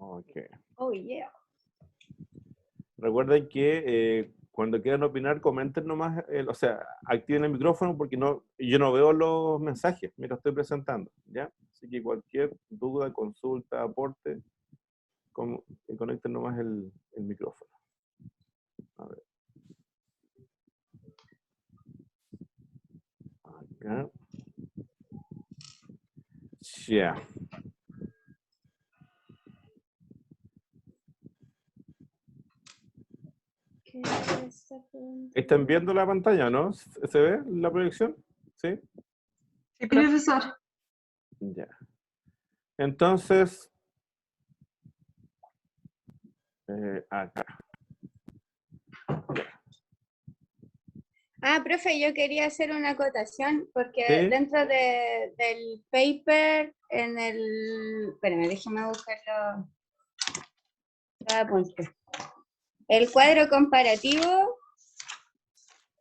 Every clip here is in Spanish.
Ok. Oh, yeah. Recuerden que cuando quieran opinar, comenten nomás, o sea, activen el micrófono porque yo no veo los mensajes mientras estoy presentando, ¿ya? Así que cualquier duda, consulta, aporte, conecten nomás el micrófono. A ver. Acá. Ya. ¿Qué es esta pregunta? ¿Están viendo la pantalla, no? ¿Se ve la proyección? ¿Sí? Sí, profesor. Ya. Entonces, acá. Ah, profe, yo quería hacer una acotación porque ¿Sí? dentro del paper, en el... Espérame, déjame buscarlo. Apunte. El cuadro comparativo,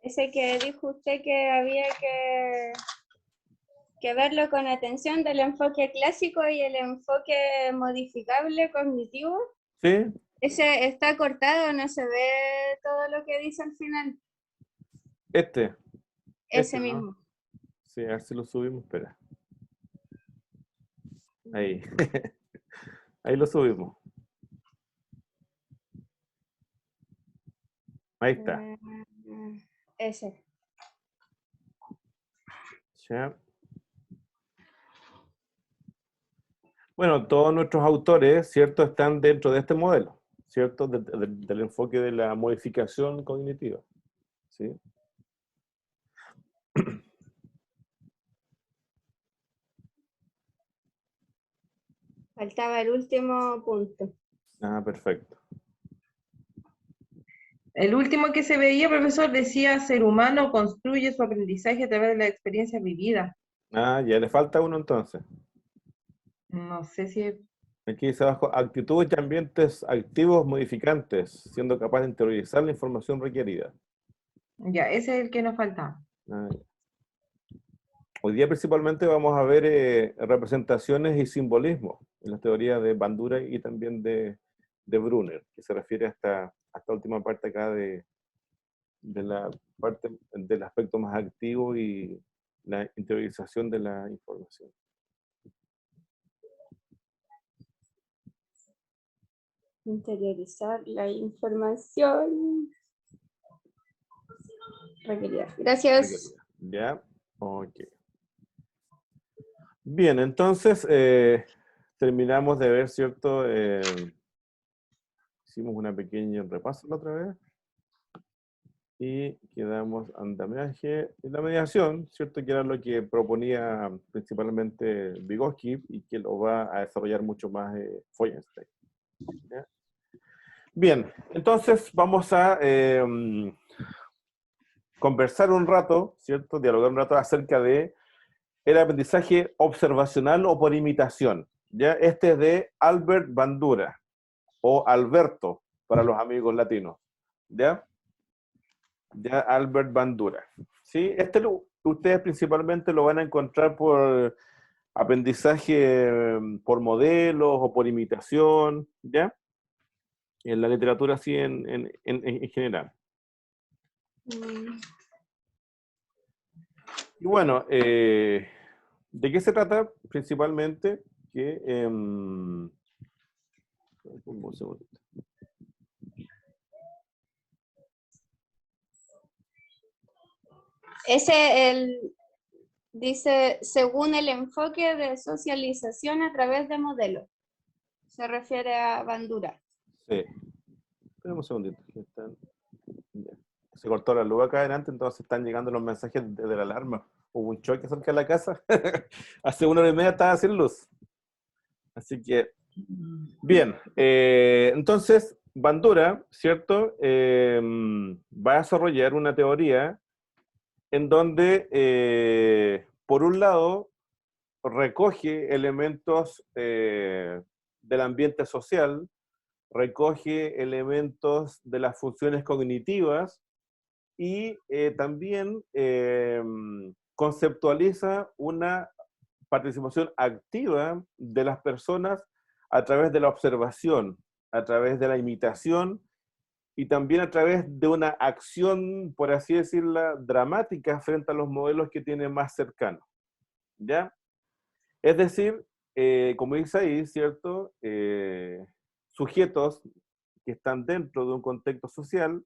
ese que dijo usted que había que verlo con atención del enfoque clásico y el enfoque modificable cognitivo. ¿Sí? Ese está cortado, no se ve todo lo que dice al final. Ese Ese ¿no? mismo. Sí, a ver si lo subimos, espera. Ahí. Ahí lo subimos. Ahí está. Ese. Ya. Bueno, todos nuestros autores, ¿cierto?, están dentro de este modelo, ¿cierto?, del enfoque de la modificación cognitiva. ¿Sí? Faltaba el último punto. Ah, perfecto. El último que se veía, profesor, decía: ser humano construye su aprendizaje a través de la experiencia vivida. Ah, ya le falta uno entonces. No sé si... Aquí dice abajo, actitudes y ambientes activos modificantes, siendo capaz de interiorizar la información requerida. Ya, ese es el que nos faltaba. Ah, ya. Hoy día principalmente vamos a ver representaciones y simbolismo en las teorías de Bandura y también de Brunner, que se refiere a esta última parte acá de la parte del aspecto más activo y la interiorización de la información. Interiorizar la información requerida. Gracias. ¿Ya? Ok. Bien, entonces terminamos de ver, ¿cierto? Hicimos una pequeña repaso la otra vez. Y quedamos andamiaje y la mediación, ¿cierto? Que era lo que proponía principalmente Vygotsky y que lo va a desarrollar mucho más Feuerstein. ¿Ya? Bien, entonces vamos a conversar un rato, ¿cierto? Dialogar un rato acerca de el aprendizaje observacional o por imitación. ¿Ya? Este es de Albert Bandura, o Alberto para los amigos latinos. ¿Ya? Ya Albert Bandura. ¿Sí? Ustedes principalmente lo van a encontrar por aprendizaje por modelos o por imitación, ¿ya? En la literatura así en general. Y bueno, ¿de qué se trata? Principalmente que... un segundito. Dice, según el enfoque de socialización a través de modelos. Se refiere a Bandura. Sí. Espera un segundito. Ya. Se cortó la luz acá adelante, entonces están llegando los mensajes de la alarma. Hubo un choque cerca de la casa. Hace 1 hora y media estaba sin luz. Así que, bien. Entonces, Bandura, ¿cierto? Va a desarrollar una teoría en donde, por un lado, recoge elementos del ambiente social, recoge elementos de las funciones cognitivas y también conceptualiza una participación activa de las personas a través de la observación, a través de la imitación y también a través de una acción, por así decirla, dramática frente a los modelos que tienen más cercanos. ¿Ya? Es decir, como dice ahí, ¿cierto? Sujetos que están dentro de un contexto social,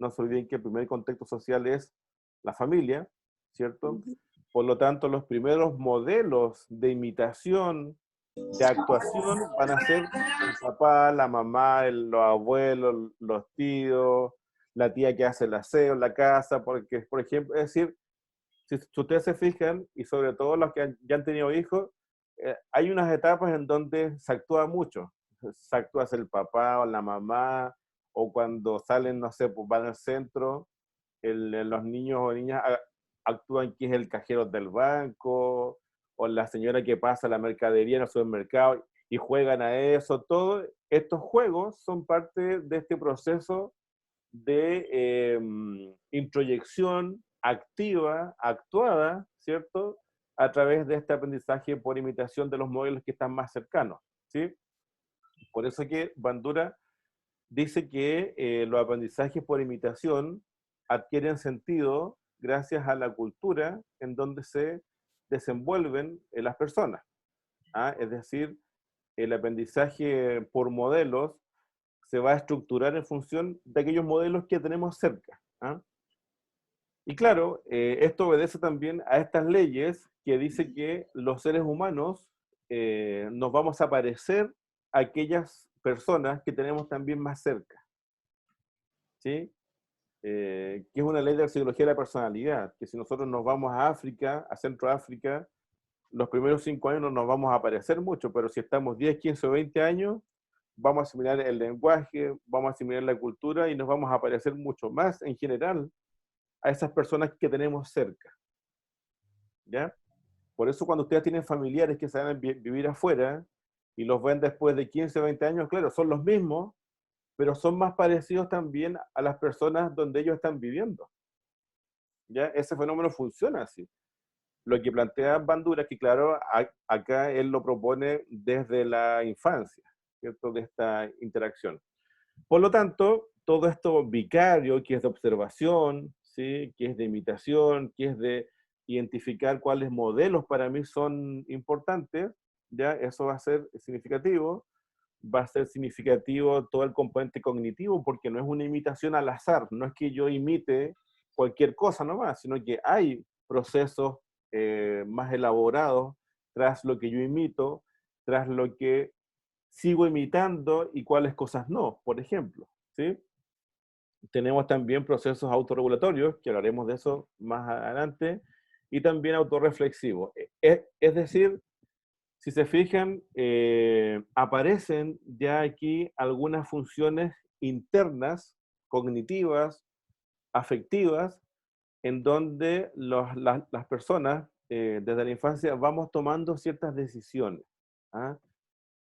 no se olviden que el primer contexto social es la familia, ¿cierto? Por lo tanto, los primeros modelos de imitación, de actuación, van a ser el papá, la mamá, los abuelos, los tíos, la tía que hace el aseo en la casa, porque, por ejemplo, es decir, si ustedes se fijan, y sobre todo los que ya han tenido hijos, hay unas etapas en donde se actúa mucho. Se actúa hacia el papá o la mamá, o cuando salen, no sé, pues van al centro, los niños o niñas actúan que es el cajero del banco, o la señora que pasa la mercadería en el supermercado, y juegan a eso. Todos estos juegos son parte de este proceso de introyección activa, actuada, ¿cierto? A través de este aprendizaje por imitación de los modelos que están más cercanos, ¿sí? Por eso que Bandura dice que los aprendizajes por imitación adquieren sentido gracias a la cultura en donde se desenvuelven las personas. ¿Ah? Es decir, el aprendizaje por modelos se va a estructurar en función de aquellos modelos que tenemos cerca. ¿Ah? Y claro, esto obedece también a estas leyes que dice que los seres humanos nos vamos a parecer a aquellas personas que tenemos también más cerca. ¿Sí? Que es una ley de la psicología de la personalidad, que si nosotros nos vamos a África, a Centroáfrica, los primeros 5 años no nos vamos a parecer mucho, pero si estamos 10, 15 o 20 años, vamos a asimilar el lenguaje, vamos a asimilar la cultura y nos vamos a parecer mucho más en general a esas personas que tenemos cerca. ¿Ya? Por eso cuando ustedes tienen familiares que se van a vivir afuera y los ven después de 15 o 20 años, claro, son los mismos, pero son más parecidos también a las personas donde ellos están viviendo. ¿Ya? Ese fenómeno funciona así. Lo que plantea Bandura es que, claro, acá él lo propone desde la infancia, ¿cierto? De esta interacción. Por lo tanto, todo esto vicario, que es de observación, ¿sí? Que es de imitación, que es de identificar cuáles modelos para mí son importantes, ¿ya? Eso va a ser significativo. Va a ser significativo todo el componente cognitivo, porque no es una imitación al azar, no es que yo imite cualquier cosa nomás, sino que hay procesos más elaborados tras lo que yo imito, tras lo que sigo imitando y cuáles cosas no, por ejemplo, ¿sí? Tenemos también procesos autorregulatorios, que hablaremos de eso más adelante, y también autorreflexivos. Es decir, si se fijan, aparecen ya aquí algunas funciones internas, cognitivas, afectivas, en donde las personas desde la infancia vamos tomando ciertas decisiones. ¿Ah?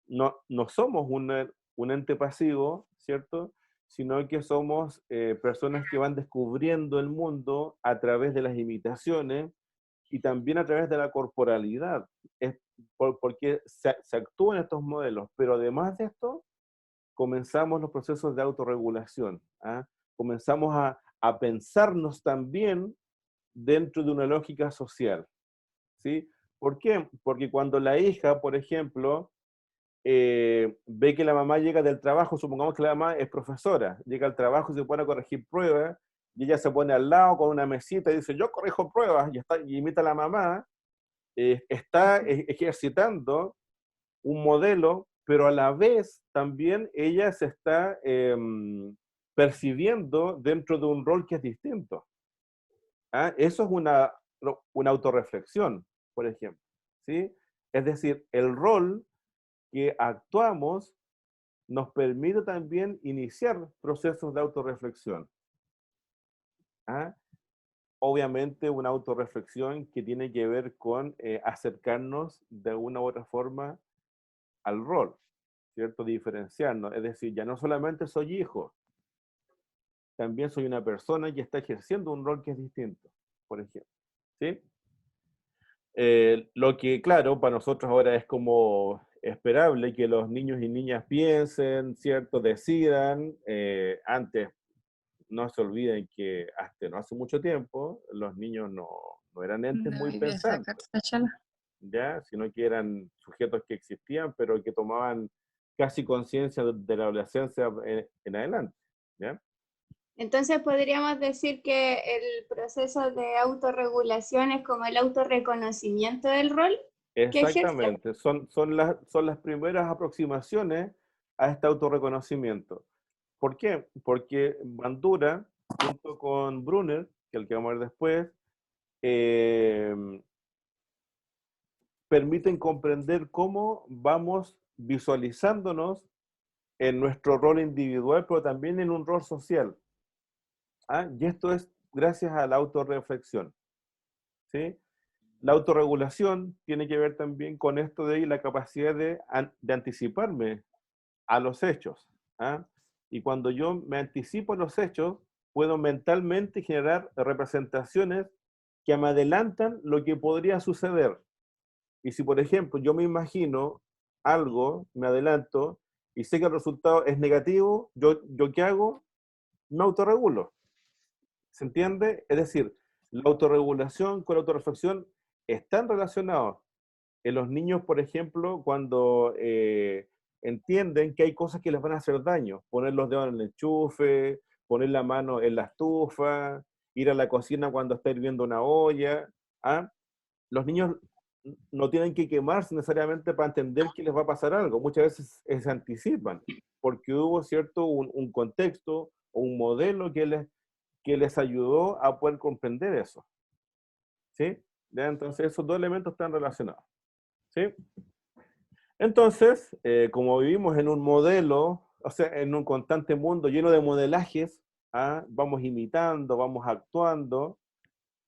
No somos un ente pasivo, ¿cierto? Sino que somos personas que van descubriendo el mundo a través de las imitaciones y también a través de la corporalidad. Es porque se actúan estos modelos, pero además de esto, comenzamos los procesos de autorregulación. ¿Ah? Comenzamos a pensarnos también dentro de una lógica social. ¿Sí? ¿Por qué? Porque cuando la hija, por ejemplo, ve que la mamá llega del trabajo, supongamos que la mamá es profesora, llega al trabajo y se pone a corregir pruebas, y ella se pone al lado con una mesita y dice, yo corrijo pruebas, y imita a la mamá, está ejercitando un modelo, pero a la vez también ella se está percibiendo dentro de un rol que es distinto. ¿Ah? Eso es una autorreflexión, por ejemplo. ¿Sí? Es decir, el rol que actuamos nos permite también iniciar procesos de autorreflexión. ¿Ah? Obviamente una autorreflexión que tiene que ver con acercarnos de una u otra forma al rol, ¿cierto? Diferenciarnos. Es decir, ya no solamente soy hijo, también soy una persona que está ejerciendo un rol que es distinto, por ejemplo. ¿Sí? Lo que, claro, para nosotros ahora es como esperable que los niños y niñas piensen, ¿cierto? Decidan. Antes, no se olviden que hasta no hace mucho tiempo los niños no eran entes No, muy hay que sacar pensantes, esta chala. ¿ya? Sino que eran sujetos que existían, pero que tomaban casi conciencia de la adolescencia en adelante, ¿ya? Entonces podríamos decir que el proceso de autorregulación es como el autorreconocimiento del rol que ejerce. Exactamente, son las primeras aproximaciones a este autorreconocimiento. ¿Por qué? Porque Bandura, junto con Brunner, que es el que vamos a ver después, eh, permiten comprender cómo vamos visualizándonos en nuestro rol individual, pero también en un rol social. ¿Ah? Y esto es gracias a la autorreflexión, ¿sí? La autorregulación tiene que ver también con esto de la capacidad de anticiparme a los hechos. ¿Ah? Y cuando yo me anticipo a los hechos, puedo mentalmente generar representaciones que me adelantan lo que podría suceder. Y si, por ejemplo, yo me imagino algo, me adelanto, y sé que el resultado es negativo, ¿yo qué hago? Me autorregulo. ¿Se entiende? Es decir, la autorregulación con la autorreflexión están relacionados. En los niños, por ejemplo, cuando entienden que hay cosas que les van a hacer daño, poner los dedos en el enchufe, poner la mano en la estufa, ir a la cocina cuando está hirviendo una olla. ¿Ah? Los niños no tienen que quemarse necesariamente para entender que les va a pasar algo. Muchas veces se anticipan, porque hubo cierto un contexto o un modelo que les ayudó a poder comprender eso. ¿Sí? ¿Ya? Entonces esos dos elementos están relacionados. ¿Sí? Entonces, como vivimos en un modelo, o sea, en un constante mundo lleno de modelajes, ¿ah? Vamos imitando, vamos actuando.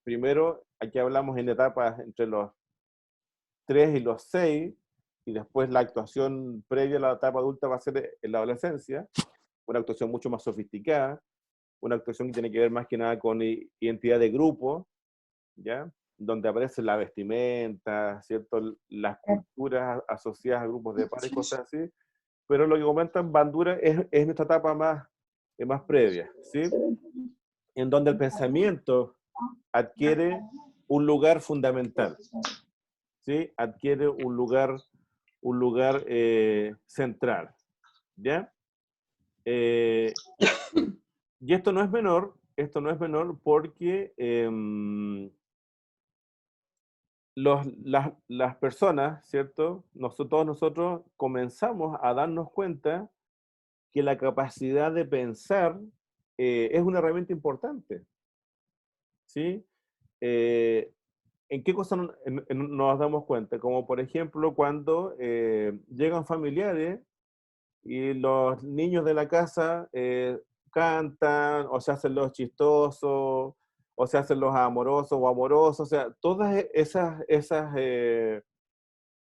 Primero, aquí hablamos en etapas entre los 3 y los 6, y después la actuación previa a la etapa adulta va a ser en la adolescencia, una actuación mucho más sofisticada, una actuación que tiene que ver más que nada con identidad de grupo, ¿ya? Donde aparece la vestimenta, ¿cierto? Las culturas asociadas a grupos de pares, cosas así. Pero lo que comentan Bandura es nuestra etapa más previa, ¿sí? En donde el pensamiento adquiere un lugar fundamental, ¿sí? Adquiere un lugar central, ¿ya? Eh, y esto no es menor porque las personas, ¿cierto? Todos nosotros comenzamos a darnos cuenta que la capacidad de pensar es una herramienta importante, ¿sí? Eh, ¿En qué cosas nos damos cuenta? Como por ejemplo cuando llegan familiares y los niños de la casa cantan o se hacen los chistosos o se hacen los amorosos o amorosos, o sea, todas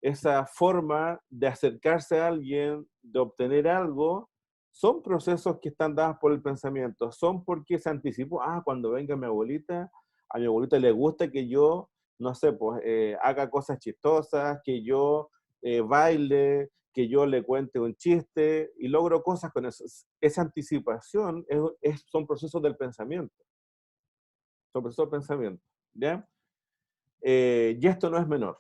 esa forma de acercarse a alguien, de obtener algo, son procesos que están dados por el pensamiento, son porque se anticipó, cuando venga mi abuelita, a mi abuelita le gusta que yo, no sé, pues haga cosas chistosas, que yo baile, que yo le cuente un chiste y logro cosas con eso. Esa anticipación son procesos del pensamiento, son procesos del pensamiento, ¿ya? Y esto no es menor.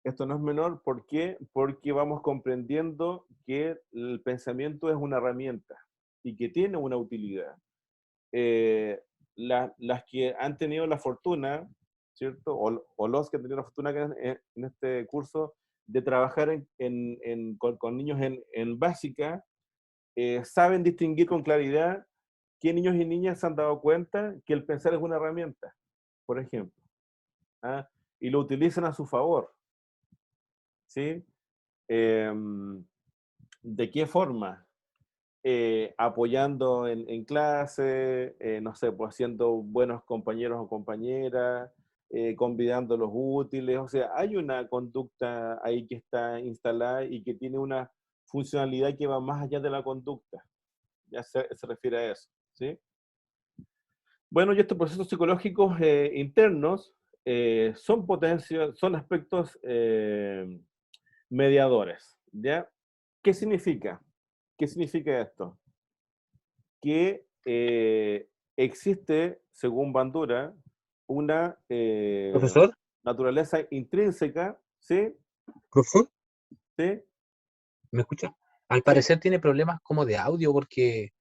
Esto no es menor, ¿por qué? Porque vamos comprendiendo que el pensamiento es una herramienta y que tiene una utilidad. Las que han tenido la fortuna, ¿cierto? O los que han tenido la fortuna en este curso de trabajar con niños en básica, saben distinguir con claridad qué niños y niñas se han dado cuenta que el pensar es una herramienta, por ejemplo, ¿ah? Y lo utilizan a su favor, ¿sí? ¿De qué forma? Apoyando en clase, no sé, pues siendo buenos compañeros o compañeras, convidando los útiles, o sea, hay una conducta ahí que está instalada y que tiene una funcionalidad que va más allá de la conducta, ya se refiere a eso, ¿sí? Bueno, y estos procesos psicológicos internos son potencias, son aspectos mediadores, ¿ya? ¿Qué significa? ¿Qué significa esto? Que existe, según Bandura, una Profesor, naturaleza intrínseca, ¿sí? profesor, ¿Sí? ¿me escucha? Al ¿Sí? parecer tiene problemas como de audio porque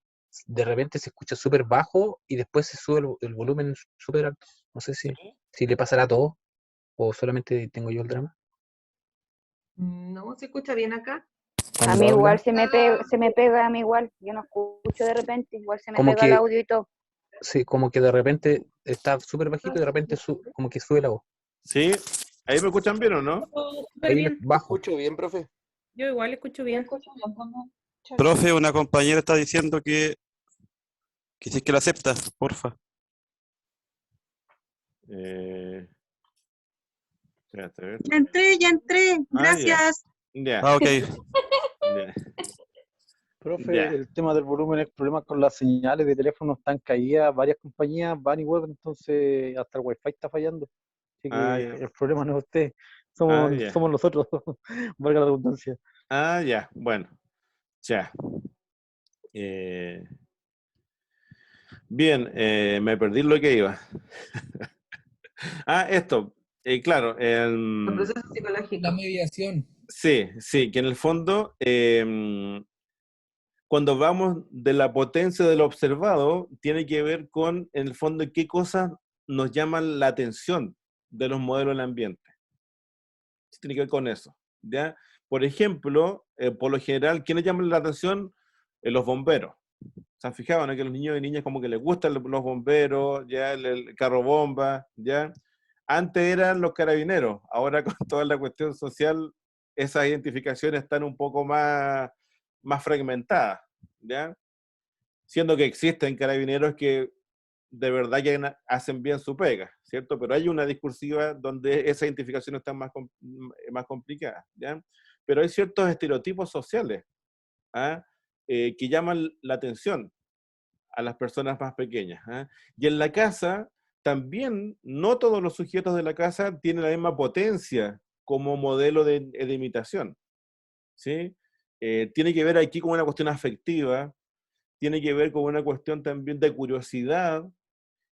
de repente se escucha súper bajo y después se sube el volumen súper alto. No sé si le pasará a todo o solamente tengo yo el drama. No, se escucha bien acá. A Cuando mí igual habla, se me pega, a mí igual, yo no escucho de repente, igual se me como pega el que, audio y todo. sí, como que de repente está súper bajito y de repente como que sube la voz. ¿Sí? ¿Ahí me escuchan bien o no? Súper Ahí bien. bajo. Escucho bien, profe. Yo igual escucho bien. Profe, una compañera está diciendo que si es que la acepta, porfa. Espérate, a ver. Ya entré, Ah, ya. gracias. Ya, Ah, ok. ya, Profe, ya. el tema del volumen, el problema con las señales de teléfono están caídas, varias compañías van y vuelven, entonces hasta el wifi está fallando. Así Ah, que ya. el problema no es usted, Ah, somos, ya. somos nosotros, valga la redundancia. Ah, ya. Bueno, ya. Eh, bien, me perdí lo que iba. Esto. Claro. El proceso La psicológico. mediación. Sí, que en el fondo, cuando hablamos de la potencia del observado, tiene que ver con, en el fondo, qué cosas nos llaman la atención de los modelos del ambiente. Tiene que ver con eso, ¿ya? Por ejemplo, por lo general, ¿quiénes llaman la atención? Los bomberos. ¿Se han fijado, no? Que a los niños y niñas como que les gustan los bomberos, ya el carro bomba, ya. Antes eran los carabineros, ahora con toda la cuestión social, esas identificaciones están un poco más fragmentadas, ¿ya? Siendo que existen carabineros que de verdad que hacen bien su pega, ¿cierto? Pero hay una discursiva donde esa identificación está más complicada, ¿ya? Pero hay ciertos estereotipos sociales, ¿ah? Que llaman la atención a las personas más pequeñas, ¿ah? Y en la casa, también, no todos los sujetos de la casa tienen la misma potencia como modelo de imitación, ¿sí? Tiene que ver aquí con una cuestión afectiva, tiene que ver con una cuestión también de curiosidad,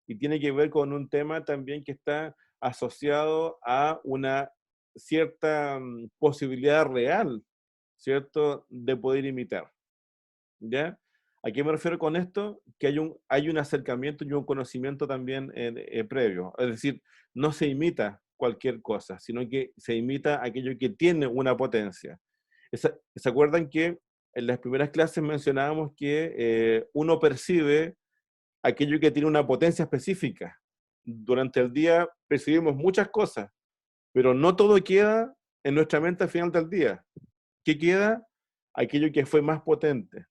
y tiene que ver con un tema también que está asociado a una cierta posibilidad real, ¿cierto?, de poder imitar, ¿ya? ¿A qué me refiero con esto? Que hay un acercamiento y un conocimiento también previo. Es decir, no se imita cualquier cosa, sino que se imita aquello que tiene una potencia. ¿Se acuerdan que en las primeras clases mencionábamos que uno percibe aquello que tiene una potencia específica? Durante el día percibimos muchas cosas, pero no todo queda en nuestra mente al final del día. ¿Qué queda? Aquello que fue más potente,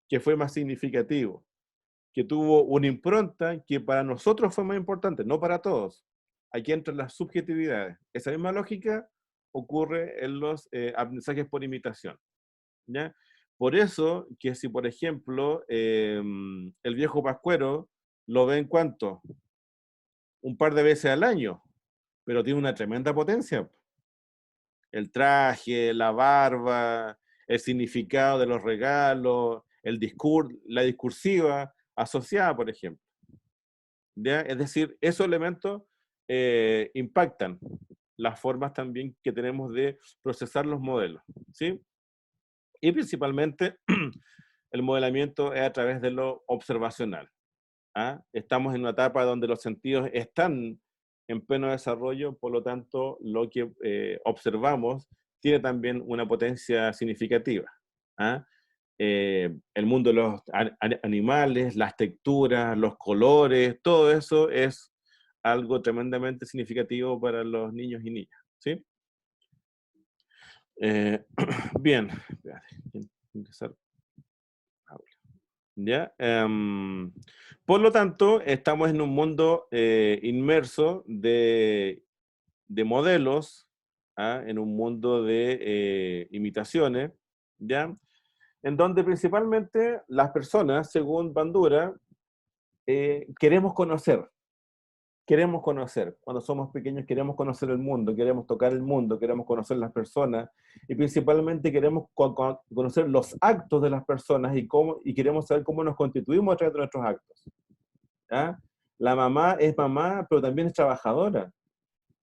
que fue más significativo, que tuvo una impronta que para nosotros fue más importante, no para todos. Aquí entran las subjetividades. Esa misma lógica ocurre en los aprendizajes por imitación, ¿ya? Por eso que si, por ejemplo, el viejo pascuero lo ven ¿cuánto? Un par de veces al año, pero tiene una tremenda potencia. El traje, la barba, el significado de los regalos, la discursiva asociada, por ejemplo, ¿ya? Es decir, esos elementos impactan las formas también que tenemos de procesar los modelos, ¿sí? Y principalmente el modelamiento es a través de lo observacional, ¿ah? Estamos en una etapa donde los sentidos están en pleno desarrollo, por lo tanto, lo que observamos tiene también una potencia significativa, ¿ah? El mundo de los animales, las texturas, los colores, todo eso es algo tremendamente significativo para los niños y niñas, ¿sí? Bien, espérate, ingresar. ¿Ya? Por lo tanto, estamos en un mundo inmerso de modelos, ¿ah? En un mundo de imitaciones, ¿ya? En donde principalmente las personas, según Bandura, queremos conocer, queremos conocer. Cuando somos pequeños queremos conocer el mundo, queremos tocar el mundo, queremos conocer las personas y principalmente queremos conocer los actos de las personas y queremos saber cómo nos constituimos a través de nuestros actos. ¿Ya? La mamá es mamá, pero también es trabajadora.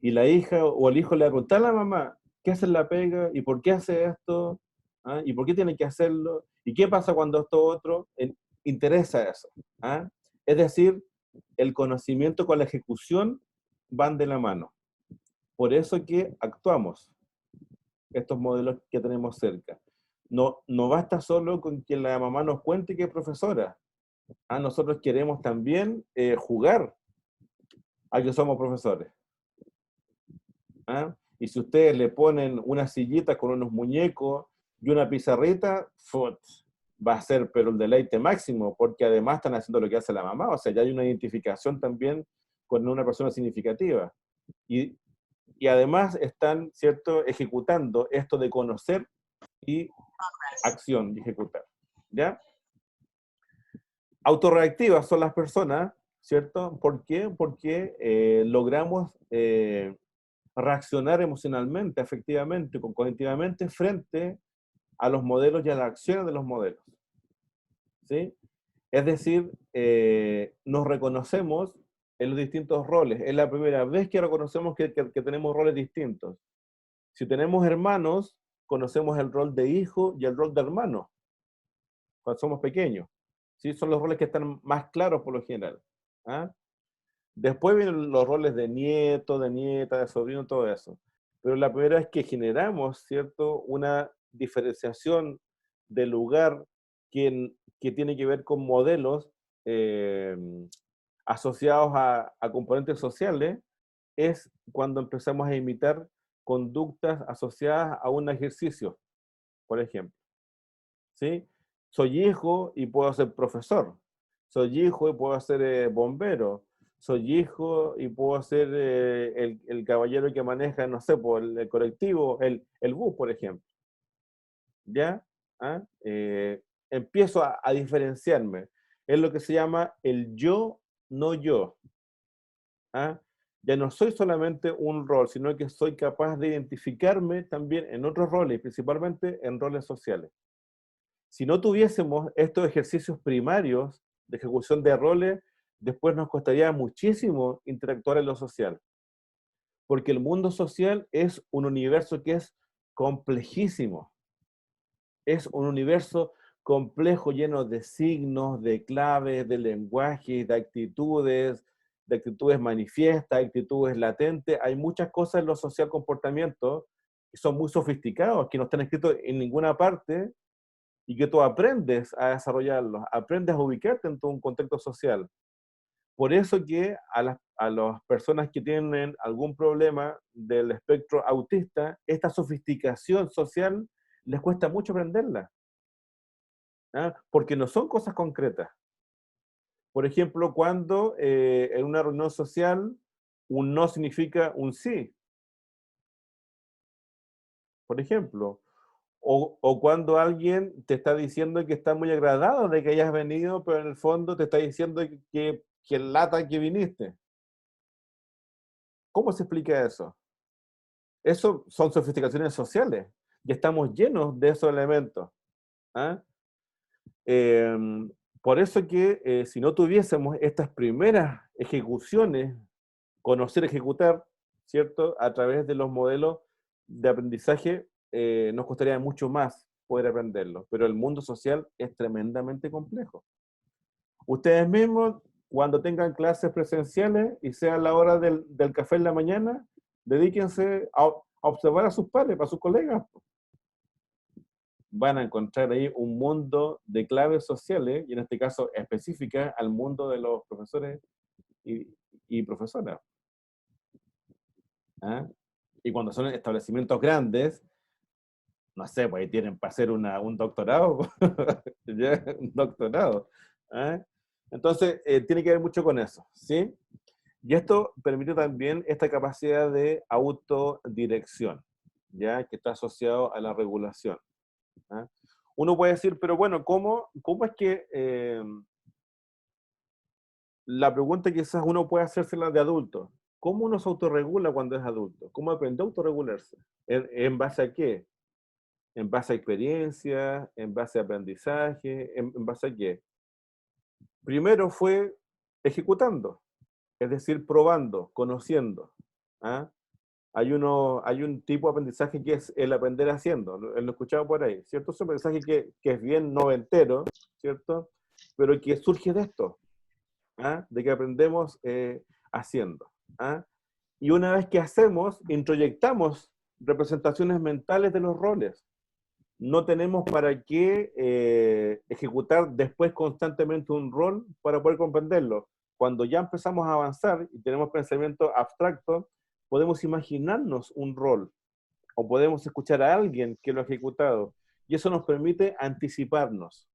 Y la hija o el hijo le va a contar a la mamá qué hace en la pega y por qué hace esto, ¿ah? Y por qué tiene que hacerlo, y qué pasa cuando esto otro. Interesa eso. ¿Ah? Es decir, el conocimiento con la ejecución van de la mano. Por eso que actuamos estos modelos que tenemos cerca. No basta solo con que la mamá nos cuente que es profesora. ¿Ah? Nosotros queremos también jugar a que somos profesores. ¿Ah? Y si ustedes le ponen una sillita con unos muñecos y una pizarrita, va a ser pero el deleite máximo, porque además están haciendo lo que hace la mamá, o sea, ya hay una identificación también con una persona significativa. Y además están, ¿cierto?, ejecutando esto de conocer y acción y ejecutar. ¿Ya? Autorreactivas son las personas, ¿cierto? ¿Por qué? Porque logramos reaccionar emocionalmente, afectivamente, cognitivamente frente a los modelos y a las acciones de los modelos. ¿Sí? Es decir, nos reconocemos en los distintos roles. Es la primera vez que reconocemos que tenemos roles distintos. Si tenemos hermanos, conocemos el rol de hijo y el rol de hermano, cuando somos pequeños. ¿Sí? Son los roles que están más claros por lo general. ¿Ah? Después vienen los roles de nieto, de nieta, de sobrino, todo eso. Pero la primera vez que generamos, ¿cierto?, una diferenciación de lugar que tiene que ver con modelos asociados a componentes sociales, es cuando empezamos a imitar conductas asociadas a un ejercicio, por ejemplo. ¿Sí? Soy hijo y puedo ser profesor. Soy hijo y puedo ser bombero. Soy hijo y puedo ser el caballero que maneja, no sé, por el colectivo, el bus, por ejemplo. ¿Ya? ¿Ah? Empiezo a diferenciarme. Es lo que se llama el yo, no yo. ¿Ah? Ya no soy solamente un rol, sino que soy capaz de identificarme también en otros roles, principalmente en roles sociales. Si no tuviésemos estos ejercicios primarios de ejecución de roles, después nos costaría muchísimo interactuar en lo social. Porque el mundo social es un universo que es complejísimo. Es un universo complejo, lleno de signos, de claves, de lenguaje, de actitudes manifiestas, actitudes latentes. Hay muchas cosas en lo social comportamiento que son muy sofisticados, que no están escritos en ninguna parte, y que tú aprendes a desarrollarlos, aprendes a ubicarte en todo un contexto social. Por eso que a las personas que tienen algún problema del espectro autista, esta sofisticación social les cuesta mucho aprenderla, ¿ah? Porque no son cosas concretas. Por ejemplo, cuando en una reunión social un no significa un sí, por ejemplo. O cuando alguien te está diciendo que está muy agradado de que hayas venido, pero en el fondo te está diciendo que lata que viniste. ¿Cómo se explica eso? Eso son sofisticaciones sociales. Y estamos llenos de esos elementos. ¿Ah? Por eso que si no tuviésemos estas primeras ejecuciones, conocer, ejecutar, ¿cierto? A través de los modelos de aprendizaje, nos costaría mucho más poder aprenderlo. Pero el mundo social es tremendamente complejo. Ustedes mismos, cuando tengan clases presenciales y sea la hora del café en la mañana, dedíquense a observar a sus pares, a sus colegas. Van a encontrar ahí un mundo de claves sociales, y en este caso específicas al mundo de los profesores y profesoras. ¿Ah? Y cuando son establecimientos grandes, no sé, pues ahí tienen para hacer un doctorado, ¿ya? Un doctorado. ¿Ah? Entonces, tiene que ver mucho con eso, ¿sí? Y esto permite también esta capacidad de autodirección, ¿ya? Que está asociado a la regulación. ¿Ah? Uno puede decir, pero bueno, ¿cómo es que la pregunta quizás uno puede hacérsela de adulto. ¿Cómo uno se autorregula cuando es adulto? ¿Cómo aprende a autorregularse? ¿En base a qué? ¿En base a experiencia? ¿En base a aprendizaje? ¿En base a qué? Primero fue ejecutando, es decir, probando, conociendo. ¿Ah? Hay un tipo de aprendizaje que es el aprender haciendo, lo he escuchado por ahí, ¿cierto? Es un aprendizaje que es bien noventero, ¿cierto? Pero que surge de esto, ¿ah? De que aprendemos haciendo. ¿Ah? Y una vez que hacemos, introyectamos representaciones mentales de los roles. No tenemos para qué ejecutar después constantemente un rol para poder comprenderlo. Cuando ya empezamos a avanzar y tenemos pensamiento abstracto, podemos imaginarnos un rol o podemos escuchar a alguien que lo ha ejecutado. Y eso nos permite anticiparnos.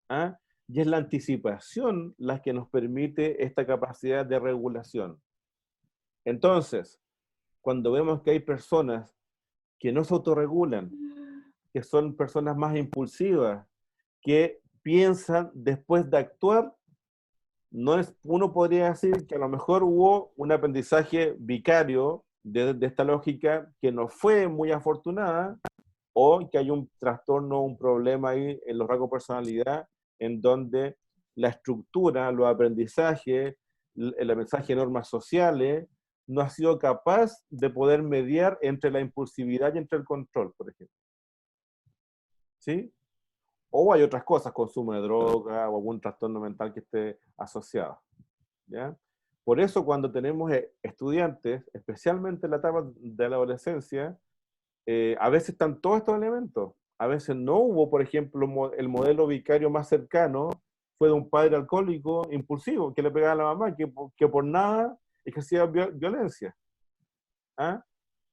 ¿Ah? Y es la anticipación la que nos permite esta capacidad de regulación. Entonces, cuando vemos que hay personas que no se autorregulan, que son personas más impulsivas, que piensan después de actuar, no es, uno podría decir que a lo mejor hubo un aprendizaje vicario de esta lógica que no fue muy afortunada, o que hay un trastorno, un problema ahí en los rasgos de personalidad, en donde la estructura, los aprendizajes, el aprendizaje de normas sociales, no ha sido capaz de poder mediar entre la impulsividad y entre el control, por ejemplo. ¿Sí? O hay otras cosas, consumo de droga o algún trastorno mental que esté asociado. ¿Ya? Por eso cuando tenemos estudiantes, especialmente en la etapa de la adolescencia, a veces están todos estos elementos. A veces no hubo, por ejemplo, el modelo vicario más cercano fue de un padre alcohólico impulsivo que le pegaba a la mamá, que por nada ejercía violencia. ¿Ah?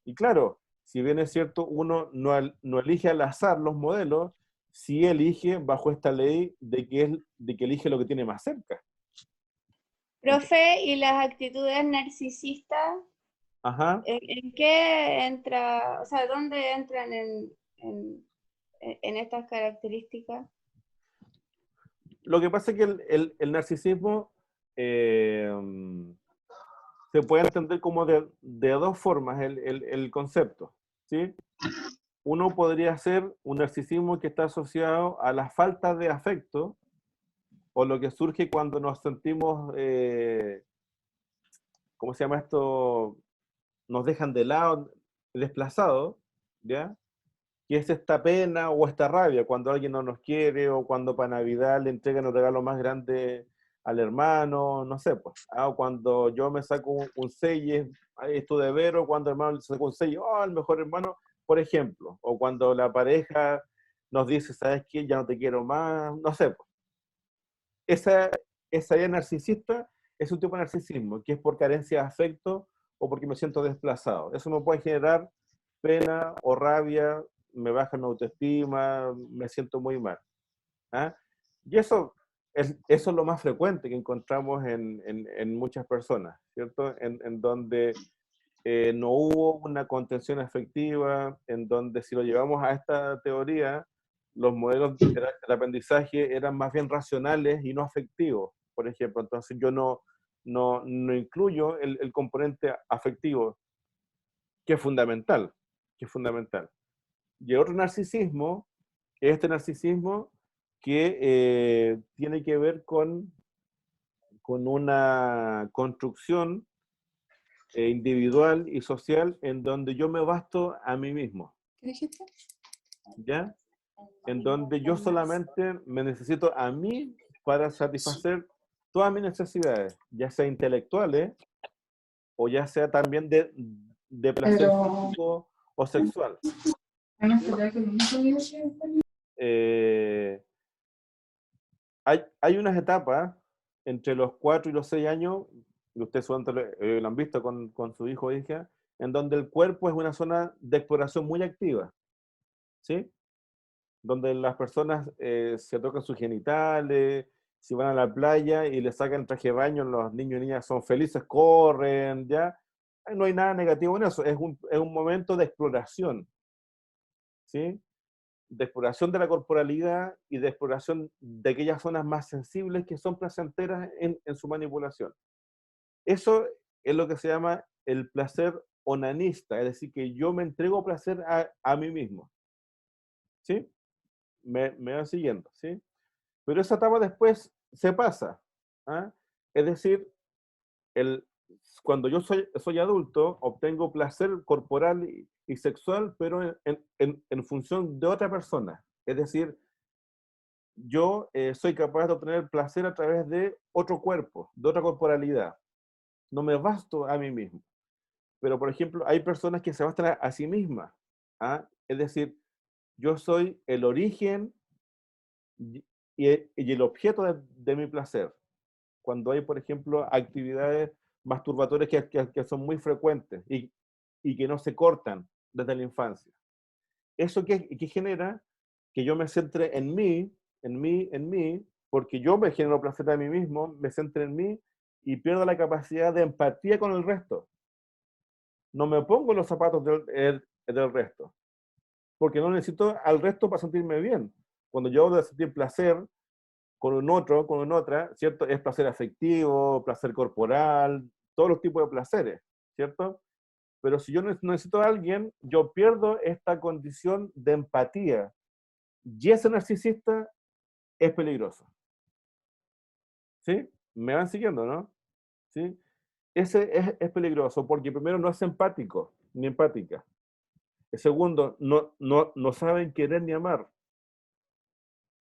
Y claro, si bien es cierto, uno no elige al azar los modelos, sí elige bajo esta ley de que elige lo que tiene más cerca. Profe, ¿y las actitudes narcisistas? Ajá. ¿En qué entra, o sea, dónde entran en estas características? Lo que pasa es que el narcisismo se puede entender como de dos formas el concepto, ¿sí? Uno podría ser un narcisismo que está asociado a la falta de afecto, o lo que surge cuando nos sentimos, ¿cómo se llama esto? Nos dejan de lado, desplazados, ¿ya? Que es esta pena o esta rabia cuando alguien no nos quiere, o cuando para Navidad le entregan el regalo más grande al hermano, no sé, pues. O cuando yo me saco un 6, esto de ver, o cuando el hermano le saca un 6, oh, el mejor hermano, por ejemplo. O cuando la pareja nos dice, ¿sabes qué? Ya no te quiero más, no sé, pues. Esa idea narcisista es un tipo de narcisismo, que es por carencia de afecto o porque me siento desplazado. Eso me puede generar pena o rabia, me baja mi autoestima, me siento muy mal. ¿Ah? Y eso es lo más frecuente que encontramos en muchas personas, ¿cierto? En donde no hubo una contención afectiva, en donde si lo llevamos a esta teoría, los modelos del aprendizaje eran más bien racionales y no afectivos, por ejemplo. Entonces yo no incluyo el componente afectivo, que es fundamental, que es fundamental. Y el otro narcisismo es este narcisismo que tiene que ver con una construcción individual y social en donde yo me basto a mí mismo. ¿Qué dijiste? ¿Ya? En donde yo solamente me necesito a mí para satisfacer todas mis necesidades, ya sea intelectuales o ya sea también de placer físico o sexual. Hay unas etapas entre los 4 y los 6 años, y ustedes lo han visto con su hijo o hija, en donde el cuerpo es una zona de exploración muy activa, ¿sí? Donde las personas se tocan sus genitales, si van a la playa y le sacan el traje de baño, los niños y niñas son felices, corren, ¿ya? No hay nada negativo en eso, es un momento de exploración, ¿sí? de exploración de la corporalidad y de exploración de aquellas zonas más sensibles que son placenteras en su manipulación. Eso es lo que se llama el placer onanista, es decir, que yo me entrego placer a mí mismo. ¿Sí? Me van siguiendo, ¿sí? Pero esa etapa después se pasa. ¿Ah? Es decir, cuando yo soy adulto, obtengo placer corporal y sexual, pero en función de otra persona. Es decir, yo soy capaz de obtener placer a través de otro cuerpo, de otra corporalidad. No me basto a mí mismo. Pero, por ejemplo, hay personas que se bastan a sí mismas. ¿Ah? Es decir, yo soy el origen y el objeto de mi placer. Cuando hay, por ejemplo, actividades masturbatorias que son muy frecuentes y que no se cortan desde la infancia. ¿Eso qué genera? Que yo me centre en mí, porque yo me genero placer a mí mismo, me centre en mí y pierdo la capacidad de empatía con el resto. No me pongo en los zapatos del resto, porque no necesito al resto para sentirme bien. Cuando yo hablo de sentir placer con un otro, con una otra, ¿cierto? Es placer afectivo, placer corporal, todos los tipos de placeres, ¿cierto? Pero si yo necesito a alguien, yo pierdo esta condición de empatía. Y ese narcisista es peligroso. ¿Sí? Me van siguiendo, ¿no? ¿Sí? Ese es peligroso porque primero no es empático, ni empática. El segundo, no saben querer ni amar.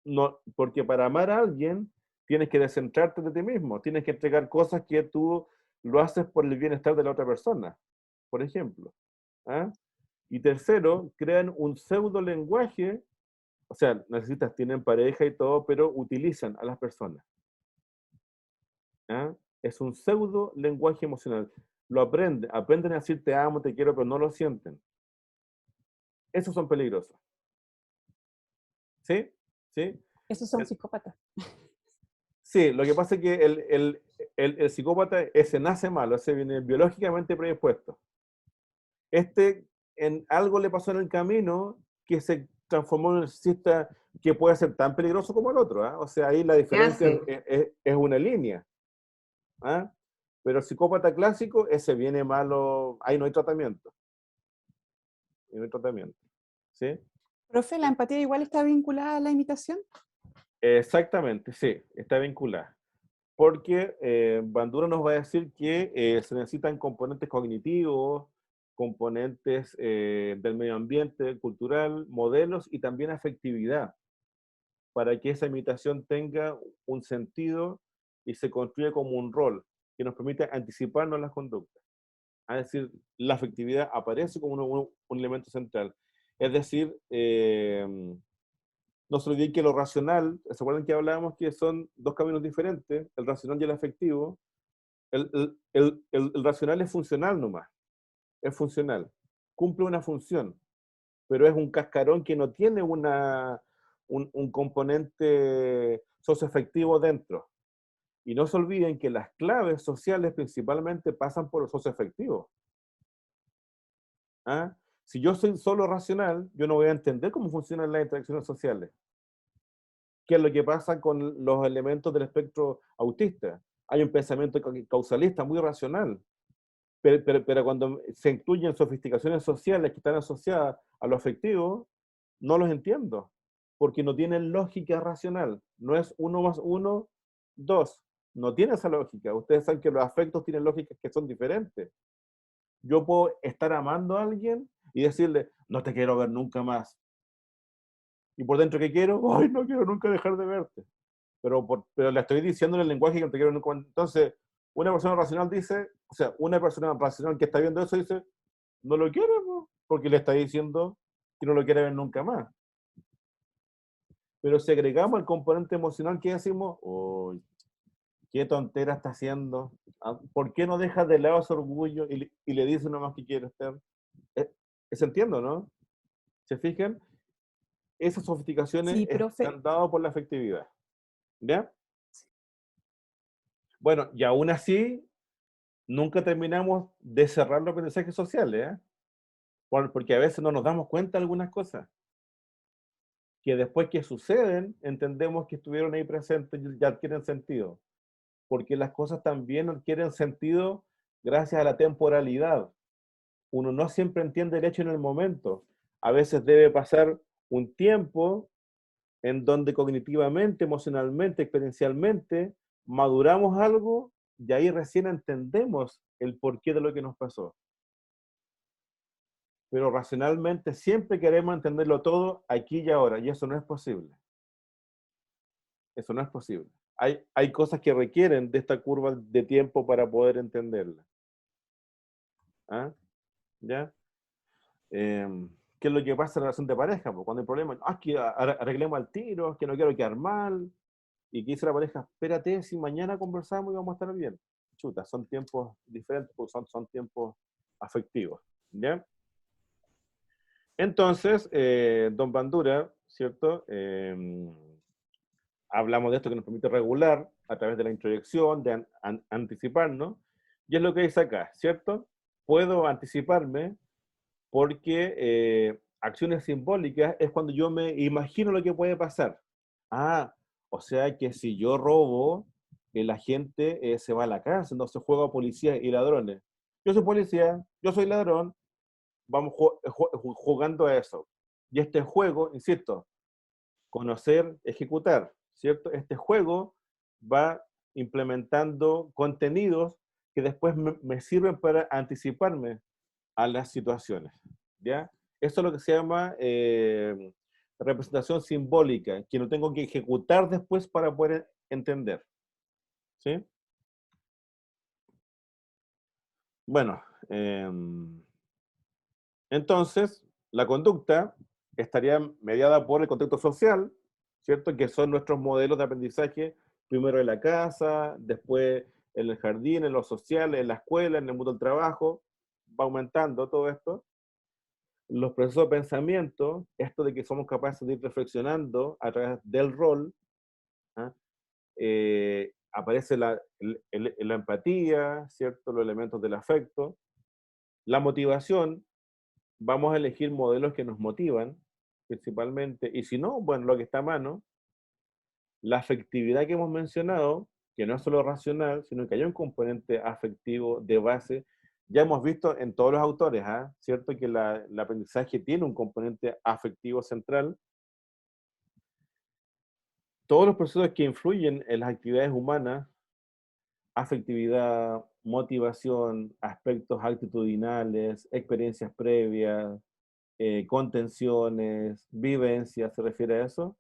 No, porque para amar a alguien tienes que descentrarte de ti mismo, tienes que entregar cosas que tú lo haces por el bienestar de la otra persona, por ejemplo. ¿Ah? Y tercero, crean un pseudo lenguaje, o sea, narcisistas tienen pareja y todo, pero utilizan a las personas. ¿Ah? Es un pseudo lenguaje emocional. Lo aprenden a decir te amo, te quiero, pero no lo sienten. Esos son peligrosos. ¿Sí? ¿Sí? Esos son psicópatas. Sí, lo que pasa es que el psicópata, ese nace malo, ese viene biológicamente predispuesto. En algo le pasó en el camino que se transformó en un narcisista que puede ser tan peligroso como el otro. ¿Ah? O sea, ahí la diferencia es una línea. ¿Ah? Pero el psicópata clásico, ese viene malo, ahí no hay tratamiento. No hay tratamiento. ¿Sí? Profe, ¿la empatía igual está vinculada a la imitación? Exactamente, sí, está vinculada. Porque Bandura nos va a decir que se necesitan componentes cognitivos, componentes del medio ambiente, cultural, modelos y también afectividad, para que esa imitación tenga un sentido y se construya como un rol que nos permita anticiparnos las conductas. Es decir, la afectividad aparece como un elemento central. Es decir, no se olviden que lo racional, ¿se acuerdan que hablábamos que son dos caminos diferentes, el racional y el afectivo? El racional es funcional nomás, es funcional, cumple una función, pero es un cascarón que no tiene un componente socioafectivo dentro. Y no se olviden que las claves sociales principalmente pasan por los socioafectivos. ¿Ah? Si yo soy solo racional, yo no voy a entender cómo funcionan las interacciones sociales. ¿Qué es lo que pasa con los elementos del espectro autista? Hay un pensamiento causalista muy racional, pero cuando se incluyen sofisticaciones sociales que están asociadas a lo afectivo, no los entiendo, porque no tienen lógica racional. No es 1 más 1, 2. No tiene esa lógica. Ustedes saben que los afectos tienen lógicas que son diferentes. Yo puedo estar amando a alguien y decirle, no te quiero ver nunca más. Y por dentro, ¿qué quiero? Ay, no quiero nunca dejar de verte. Pero le estoy diciendo en el lenguaje que no te quiero nunca. Entonces, una persona racional dice, o sea, una persona racional que está viendo eso dice, no lo quiere, ¿no? Porque le está diciendo que no lo quiere ver nunca más. Pero si agregamos el componente emocional, ¿qué decimos? Uy, qué tontera está haciendo. ¿Por qué no deja de lado su orgullo y le dice nomás que quiere estar? ¿Se entiende, no? ¿Se fijan? Esas sofisticaciones Sí, profe. están dadas por la afectividad. ¿Ya? Bueno, y aún así, nunca terminamos de cerrar los aprendizajes sociales, ¿eh? Porque a veces no nos damos cuenta de algunas cosas. que después que suceden, entendemos que estuvieron ahí presentes y ya adquieren sentido. Porque las cosas también adquieren sentido gracias a la temporalidad. Uno no siempre entiende el hecho en el momento. A veces debe pasar un tiempo en donde cognitivamente, emocionalmente, experiencialmente, maduramos algo y ahí recién entendemos el porqué de lo que nos pasó. Pero racionalmente siempre queremos entenderlo todo aquí y ahora, y eso no es posible. Eso no es posible. Hay cosas que requieren de esta curva de tiempo para poder entenderla. ¿Ah? ¿Ya? ¿Qué es lo que pasa en la relación de pareja? Pues cuando hay problemas, es que arreglemos al tiro, es que no quiero quedar mal. Y que dice la pareja, espérate, si mañana conversamos y vamos a estar bien. Chuta, son tiempos diferentes, pues son tiempos afectivos. ¿Ya? Entonces, don Bandura, ¿cierto? Hablamos de esto que nos permite regular a través de la introyección, de anticiparnos, y es lo que dice acá, ¿cierto? Puedo anticiparme porque acciones simbólicas es cuando yo me imagino lo que puede pasar. Ah, o sea que si yo robo, la gente se va a la cárcel, no se juega a policías y ladrones. Yo soy policía, yo soy ladrón, vamos jugando a eso. Y este juego, insisto, conocer, ejecutar, ¿cierto? Este juego va implementando contenidos que después me sirven para anticiparme a las situaciones, ¿ya? Eso es lo que se llama representación simbólica, que no tengo que ejecutar después para poder entender, ¿sí? Bueno, entonces, la conducta estaría mediada por el contexto social, ¿cierto? Que son nuestros modelos de aprendizaje, primero en la casa, después en el jardín, en lo social, en la escuela, en el mundo del trabajo, va aumentando todo esto. Los procesos de pensamiento, esto de que somos capaces de ir reflexionando a través del rol, ¿ah? Aparece la empatía, ¿cierto? Los elementos del afecto. La motivación, vamos a elegir modelos que nos motivan, principalmente, y si no, bueno, lo que está a mano. La afectividad que hemos mencionado, que no es solo racional, sino que hay un componente afectivo de base. Ya hemos visto en todos los autores, ¿ah? ¿Cierto? Que el aprendizaje tiene un componente afectivo central. Todos los procesos que influyen en las actividades humanas, afectividad, motivación, aspectos actitudinales, experiencias previas, contenciones, vivencias, se refiere a eso.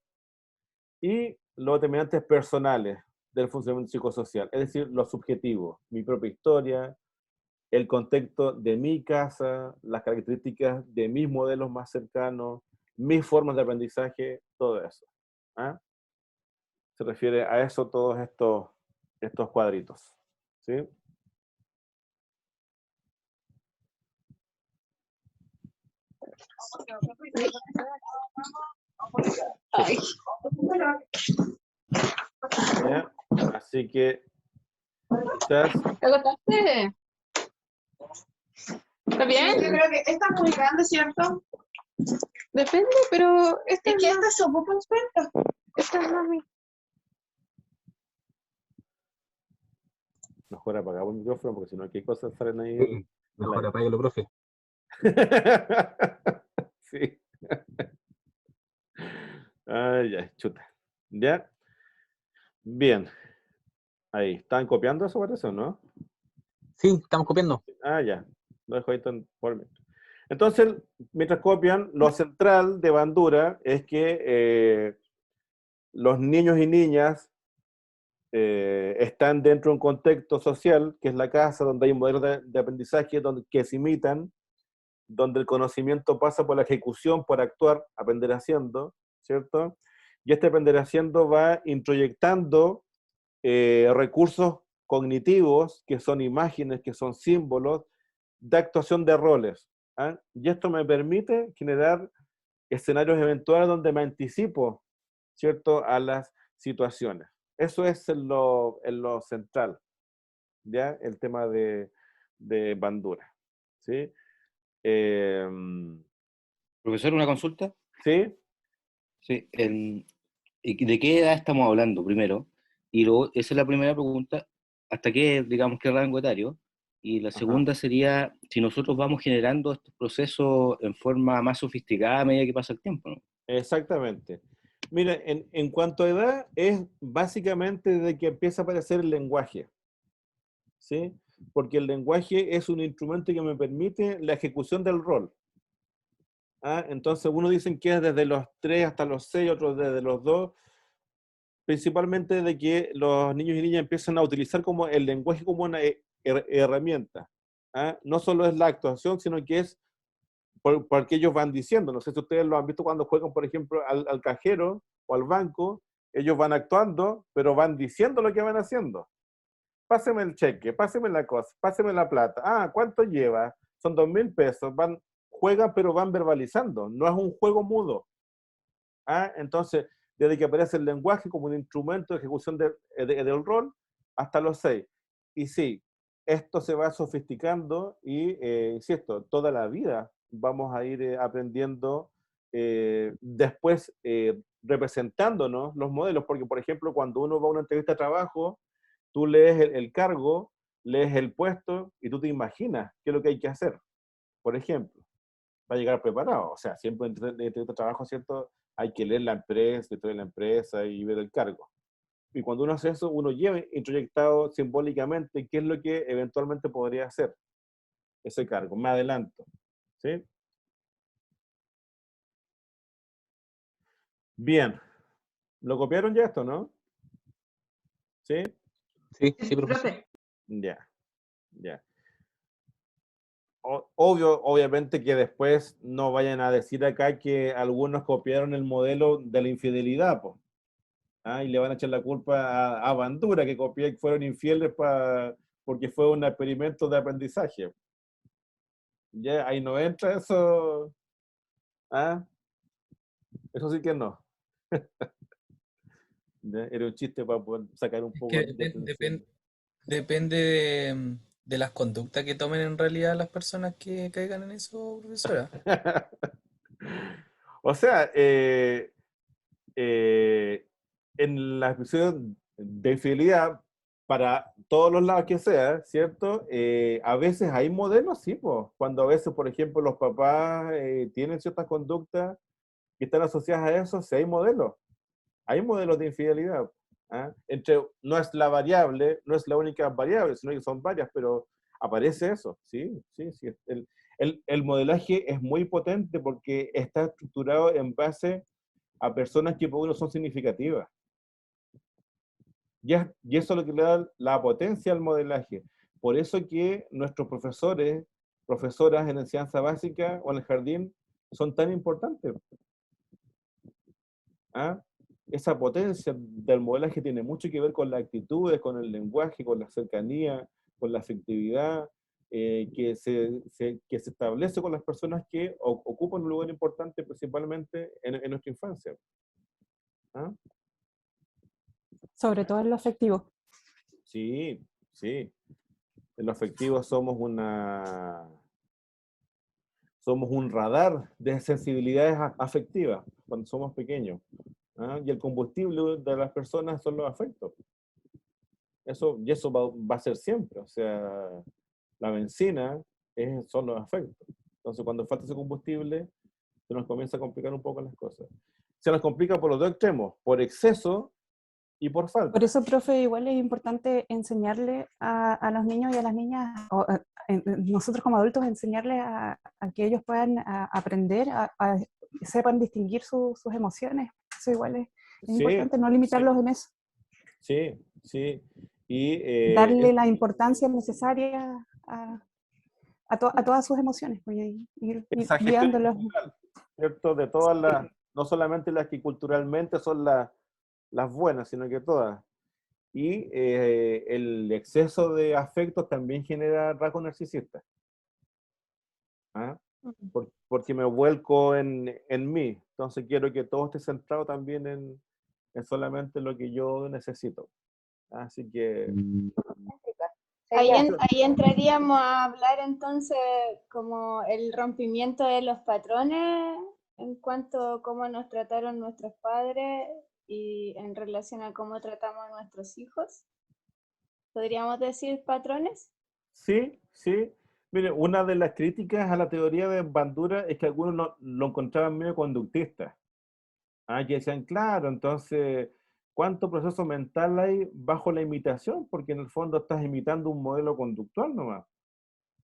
Y los determinantes personales del funcionamiento psicosocial, es decir, lo subjetivo, mi propia historia, el contexto de mi casa, las características de mis modelos más cercanos, mis formas de aprendizaje, todo eso. ¿Ah? Se refiere a eso todos estos cuadritos. ¿Sí? ¿Ya? Así que quizás... ¿Te agotaste? ¿Está bien? Yo creo que esta es muy grande, ¿cierto? Depende, pero esta Es que esta se ocupa en suelta. esta es mami. Mejor apagamos el micrófono porque si no, ¿qué cosas salen ahí? Mejor apáguelo, profe. Sí. Ay, ya, chuta. ¿Ya? Bien. Ahí. ¿Están copiando eso, parece, o no? Sí, estamos copiando. Ah, ya. Lo dejo ahí por mí. Entonces, mientras copian, lo central de Bandura es que los niños y niñas están dentro de un contexto social, que es la casa, donde hay un modelo de aprendizaje que se imitan, donde el conocimiento pasa por la ejecución, por actuar, aprender haciendo, ¿cierto? Y este aprender haciendo va introyectando recursos cognitivos, que son imágenes, que son símbolos, de actuación de roles. ¿Ah? Y esto me permite generar escenarios eventuales donde me anticipo, ¿cierto?, a las situaciones. Eso es en lo central, ¿ya? El tema de Bandura, ¿sí? Profesor, una consulta. ¿Sí? Sí, ¿y de qué edad estamos hablando primero? Y luego, esa es la primera pregunta, ¿hasta qué, digamos, qué rango etario? Y la Ajá. segunda sería si nosotros vamos generando estos procesos en forma más sofisticada a medida que pasa el tiempo, ¿no? Exactamente. Mira, en cuanto a edad, es básicamente de que empieza a aparecer el lenguaje, ¿sí? Porque el lenguaje es un instrumento que me permite la ejecución del rol. ¿Ah? Entonces, unos dicen que es desde los 3 hasta los 6, otros desde los 2, principalmente de que los niños y niñas empiezan a utilizar como el lenguaje como una herramienta. ¿Ah? No solo es la actuación, sino que es porque ellos van diciendo. No sé si ustedes lo han visto cuando juegan, por ejemplo, al cajero o al banco, ellos van actuando, pero van diciendo lo que van haciendo. Páseme el cheque, páseme la cosa, páseme la plata. Ah, ¿cuánto lleva? Son 2.000 pesos. Juegan, pero van verbalizando. No es un juego mudo. ¿Ah? Entonces, desde que aparece el lenguaje como un instrumento de ejecución del rol, hasta los 6. Y sí, esto se va sofisticando y, insisto, toda la vida vamos a ir aprendiendo, después representándonos los modelos, porque, por ejemplo, cuando uno va a una entrevista de trabajo, tú lees el cargo, lees el puesto y tú te imaginas qué es lo que hay que hacer. Por ejemplo, va a llegar preparado. O sea, siempre en entrevista de trabajo, ¿cierto? Hay que leer la empresa, detrás de la empresa y ver el cargo. Y cuando uno hace eso, uno lleva introyectado simbólicamente qué es lo que eventualmente podría hacer ese cargo. Me adelanto. ¿Sí? Bien. ¿Lo copiaron ya esto, no? ¿Sí? Sí, profesor. Profe, Ya. Ya. Obviamente que después no vayan a decir acá que algunos copiaron el modelo de la infidelidad, pues. ¿Ah? Y le van a echar la culpa a Bandura, que fueron infieles porque fue un experimento de aprendizaje. Ya, ahí no entra eso. ¿Ah? Eso sí que no. Ya, era un chiste para poder sacar un Es poco que de tensión. depende de las conductas que tomen en realidad las personas que caigan en eso, profesora. O sea, en la expresión de infidelidad, para todos los lados que sea, ¿cierto? A veces hay modelos, sí, pues. Cuando a veces, por ejemplo, los papás tienen ciertas conductas que están asociadas a eso, sí hay modelos. Hay modelos de infidelidad. ¿Ah? No es la variable, no es la única variable, sino que son varias, pero aparece eso, sí, sí, sí. El modelaje es muy potente porque está estructurado en base a personas que por uno son significativas. Y eso es lo que le da la potencia al modelaje. Por eso que nuestros profesores, profesoras en enseñanza básica o en el jardín son tan importantes. ¿Ah? Esa potencia del modelaje tiene mucho que ver con las actitudes, con el lenguaje, con la cercanía, con la afectividad, que se establece con las personas que ocupan un lugar importante principalmente en nuestra infancia. ¿Ah? Sobre todo en lo afectivo. Sí, sí. En lo afectivo somos un radar de sensibilidades afectivas cuando somos pequeños. ¿Ah? Y el combustible de las personas son los afectos. Y eso va a ser siempre. O sea, la benzina son los afectos. Entonces, cuando falta ese combustible, se nos comienza a complicar un poco las cosas. Se nos complica por los dos extremos, por exceso y por falta. Por eso, profe, igual es importante enseñarle a los niños y a las niñas, nosotros como adultos, enseñarles a que ellos puedan aprender, sepan distinguir sus emociones. Eso igual es Sí, importante, no limitarlos en eso. sí, sí. Y darle la importancia necesaria a todas sus emociones, pues, y ir esa gestión guiándolos. integral, ¿cierto? De todas las, no solamente las que culturalmente son las buenas, sino que todas. Y el exceso de afectos también genera rasgos narcisistas. ¿Ah? Porque me vuelco en mí. Entonces quiero que todo esté centrado también en solamente lo que yo necesito. Así que... Ahí entraríamos a hablar entonces como el rompimiento de los patrones en cuanto a cómo nos trataron nuestros padres y en relación a cómo tratamos a nuestros hijos. ¿Podríamos decir patrones? Sí, sí. Mire, una de las críticas a la teoría de Bandura es que algunos lo encontraban medio conductista. Que decían, claro, entonces, ¿cuánto proceso mental hay bajo la imitación? Porque en el fondo estás imitando un modelo conductual nomás.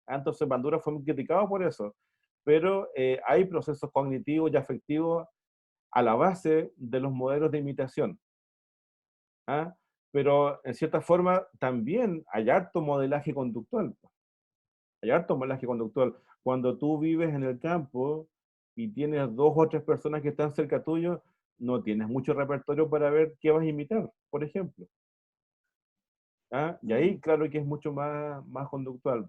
Entonces Bandura fue muy criticado por eso. Pero hay procesos cognitivos y afectivos a la base de los modelos de imitación. Pero en cierta forma también hay harto modelaje conductual. Hay harto modelaje conductual. Cuando tú vives en el campo y tienes 2 o 3 personas que están cerca tuyo, no tienes mucho repertorio para ver qué vas a imitar, por ejemplo. Y ahí, claro que es mucho más conductual.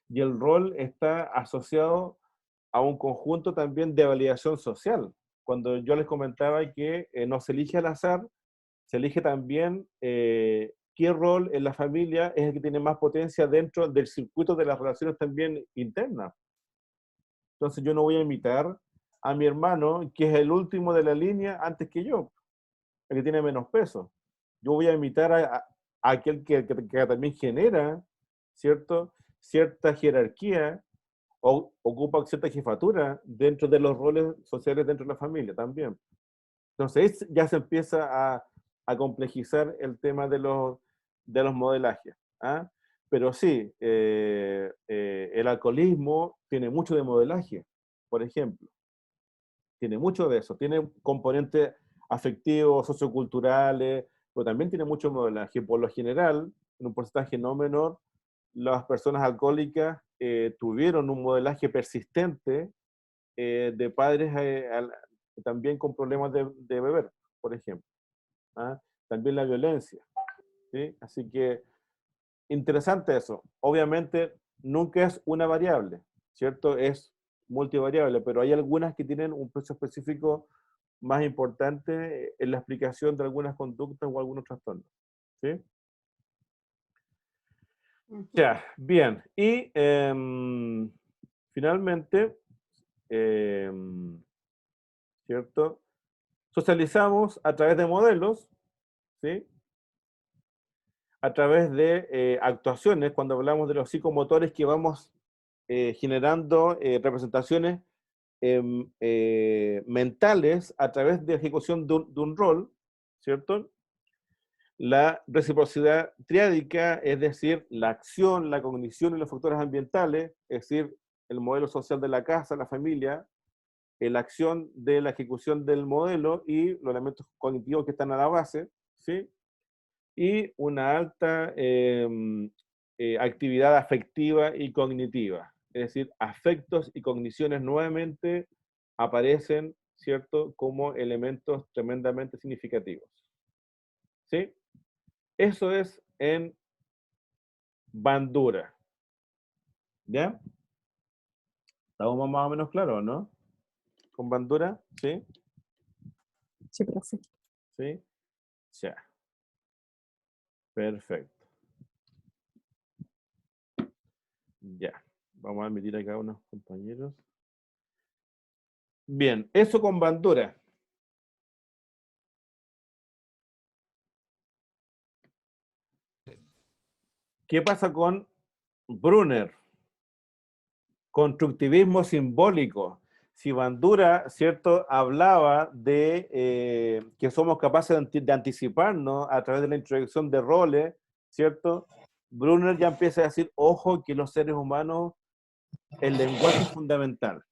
Y el rol está asociado a un conjunto también de validación social. Cuando yo les comentaba que no se elige al azar, se elige también qué rol en la familia es el que tiene más potencia dentro del circuito de las relaciones también internas. Entonces yo no voy a imitar a mi hermano, que es el último de la línea antes que yo, el que tiene menos peso. Yo voy a imitar a aquel que también genera, ¿cierto?, cierta jerarquía o ocupa cierta jefatura dentro de los roles sociales dentro de la familia también. Entonces ya se empieza a complejizar el tema de los modelajes. Pero sí, el alcoholismo tiene mucho de modelaje, por ejemplo. Tiene mucho de eso. Tiene componentes afectivos, socioculturales, pero también tiene mucho modelaje. Por lo general, en un porcentaje no menor, las personas alcohólicas tuvieron un modelaje persistente de padres también con problemas de beber, por ejemplo. También la violencia. ¿Sí? Así que interesante eso. Obviamente nunca es una variable, ¿cierto? Es multivariable, pero hay algunas que tienen un peso específico más importante en la explicación de algunas conductas o algunos trastornos. ¿Sí? Ya, bien. Y finalmente, ¿cierto? Socializamos a través de modelos, ¿sí? A través de actuaciones, cuando hablamos de los psicomotores que vamos generando representaciones mentales a través de ejecución de un rol, ¿cierto? La reciprocidad triádica, es decir, la acción, la cognición y los factores ambientales, es decir, el modelo social de la casa, la familia, la acción de la ejecución del modelo y los elementos cognitivos que están a la base, ¿sí? Y una alta actividad afectiva y cognitiva. Es decir, afectos y cogniciones nuevamente aparecen, ¿cierto?, como elementos tremendamente significativos. ¿Sí? Eso es en Bandura. ¿Ya? ¿Estamos más o menos claros, no? ¿Con Bandura? ¿Sí? Sí, profe. ¿Sí? Ya. Perfecto. Ya. Vamos a admitir acá a unos compañeros. Bien, eso con Bandura. ¿Qué pasa con Brunner? Constructivismo simbólico. Si Bandura, ¿cierto?, hablaba de que somos capaces de anticiparnos a través de la introducción de roles, ¿cierto? Brunner ya empieza a decir, ojo, que los seres humanos, el lenguaje es fundamental,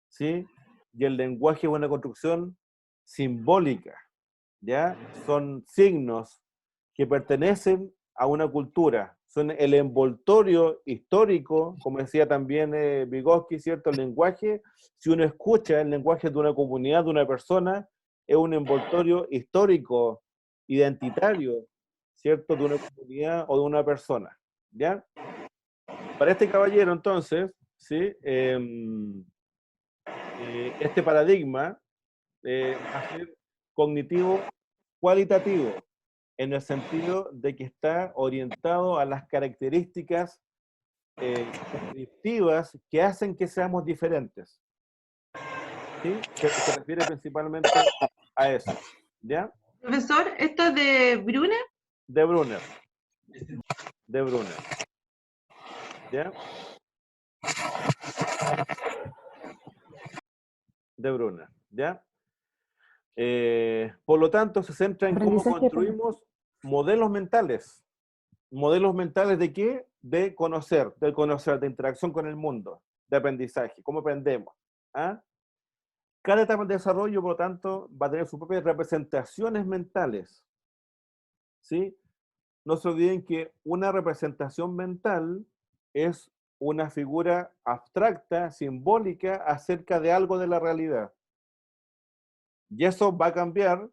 ¿sí? Y el lenguaje es una construcción simbólica, ¿ya? Son signos que pertenecen a una cultura, son el envoltorio histórico, como decía también Vygotsky, ¿cierto? El lenguaje, si uno escucha el lenguaje de una comunidad, de una persona, es un envoltorio histórico, identitario, ¿cierto? De una comunidad o de una persona, ¿ya? Para este caballero, entonces, ¿sí? Este paradigma va a ser cognitivo cualitativo, en el sentido de que está orientado a las características descriptivas que hacen que seamos diferentes. ¿sí? Se refiere principalmente a eso, ¿ya? Profesor, ¿esto es de Brunner? De Brunner. De Brunner. ¿Ya? De Brunner, ¿ya? Por lo tanto, se centra en cómo Aprendizaje. construimos modelos mentales. ¿Modelos mentales de qué? De conocer, de interacción con el mundo, de aprendizaje, cómo aprendemos. ¿Ah? Cada etapa del desarrollo, por lo tanto, va a tener sus propias representaciones mentales. ¿Sí? No se olviden que una representación mental es una figura abstracta, simbólica, acerca de algo de la realidad. Y eso va a cambiar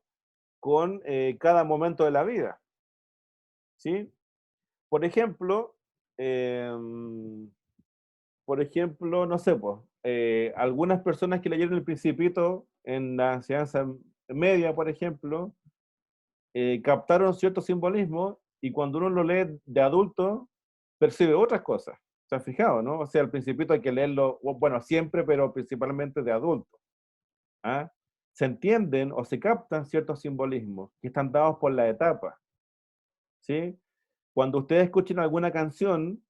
con cada momento de la vida. ¿Sí? Por ejemplo, no sé, pues, algunas personas que leyeron El Principito en la enseñanza media, por ejemplo, captaron cierto simbolismo y cuando uno lo lee de adulto, percibe otras cosas. ¿Se han fijado, no? O sea, El Principito hay que leerlo, bueno, siempre, pero principalmente de adulto. ¿Ah? Se entienden o se captan ciertos simbolismos que están dados por la etapa. ¿Sí? Cuando ustedes escuchen alguna canción,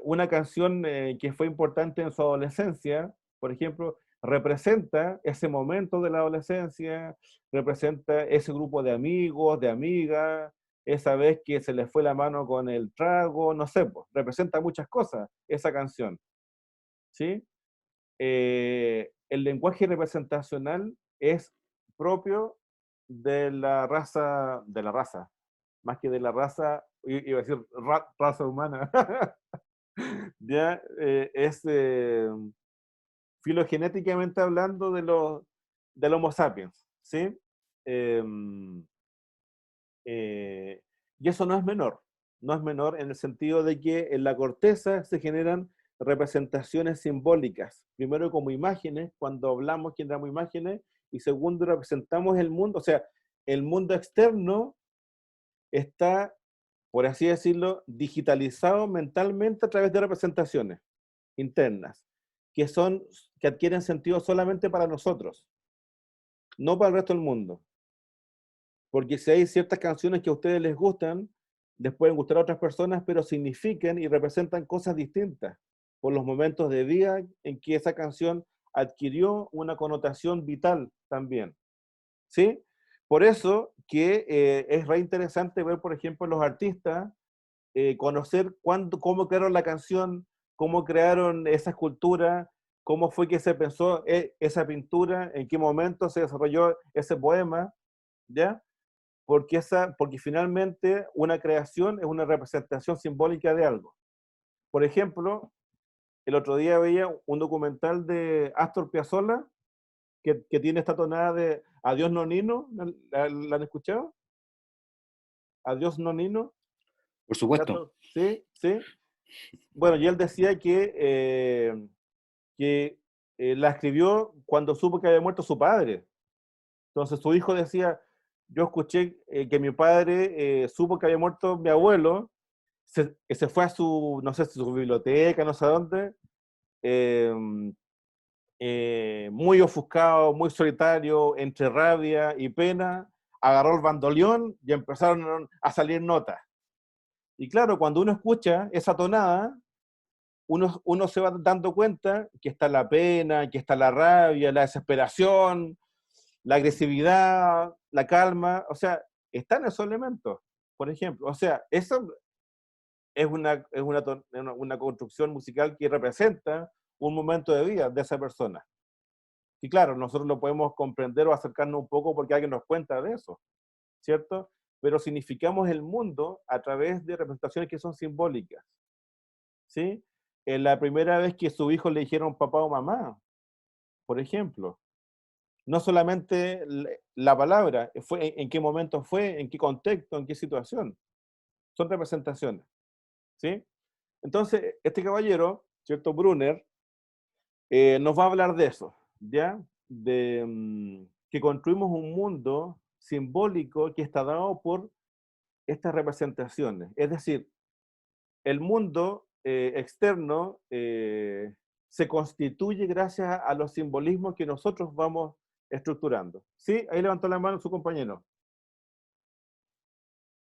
una canción que fue importante en su adolescencia, por ejemplo, representa ese momento de la adolescencia, representa ese grupo de amigos, de amigas, esa vez que se les fue la mano con el trago, no sé, pues, representa muchas cosas esa canción, ¿sí? El lenguaje representacional es propio de la raza, más que de la raza, iba a decir raza humana, ya es filogenéticamente hablando del Homo sapiens, ¿sí? Em, y eso no es menor en el sentido de que en la corteza se generan representaciones simbólicas, primero como imágenes, cuando hablamos generamos imágenes, y segundo representamos el mundo, o sea, el mundo externo está, por así decirlo, digitalizado mentalmente a través de representaciones internas, que adquieren sentido solamente para nosotros, no para el resto del mundo. Porque si hay ciertas canciones que a ustedes les gustan, les pueden gustar a otras personas, pero significan y representan cosas distintas por los momentos de vida en que esa canción adquirió una connotación vital también. ¿Sí? Por eso que es re interesante ver, por ejemplo, los artistas, conocer cómo crearon la canción, cómo crearon esa escultura, cómo fue que se pensó esa pintura, en qué momento se desarrolló ese poema, ¿ya? Porque finalmente una creación es una representación simbólica de algo. Por ejemplo, el otro día veía un documental de Astor Piazzolla que tiene esta tonada de Adiós Nonino, ¿la han escuchado? Adiós Nonino. Por supuesto. Sí, sí. Bueno, y él decía que la escribió cuando supo que había muerto su padre. Entonces su hijo decía, yo escuché que mi padre supo que había muerto mi abuelo, se fue a su, no sé, su biblioteca, no sé dónde, eh, muy ofuscado, muy solitario, entre rabia y pena, agarró el bandoleón y empezaron a salir notas. Y claro, cuando uno escucha esa tonada, uno se va dando cuenta que está la pena, que está la rabia, la desesperación, la agresividad, la calma, o sea, están esos elementos, por ejemplo. O sea, eso es una construcción musical que representa un momento de vida de esa persona. Y claro, nosotros lo podemos comprender o acercarnos un poco porque alguien nos cuenta de eso, ¿cierto? Pero significamos el mundo a través de representaciones que son simbólicas, ¿sí? En la primera vez que su hijo le dijeron papá o mamá, por ejemplo, no solamente la palabra, fue en qué momento fue, en qué contexto, en qué situación. Son representaciones, ¿sí? Entonces, este caballero, ¿cierto? Brunner, nos va a hablar de eso, ¿ya? De que construimos un mundo simbólico que está dado por estas representaciones. Es decir, el mundo externo se constituye gracias a los simbolismos que nosotros vamos estructurando. ¿Sí? Ahí levantó la mano su compañero.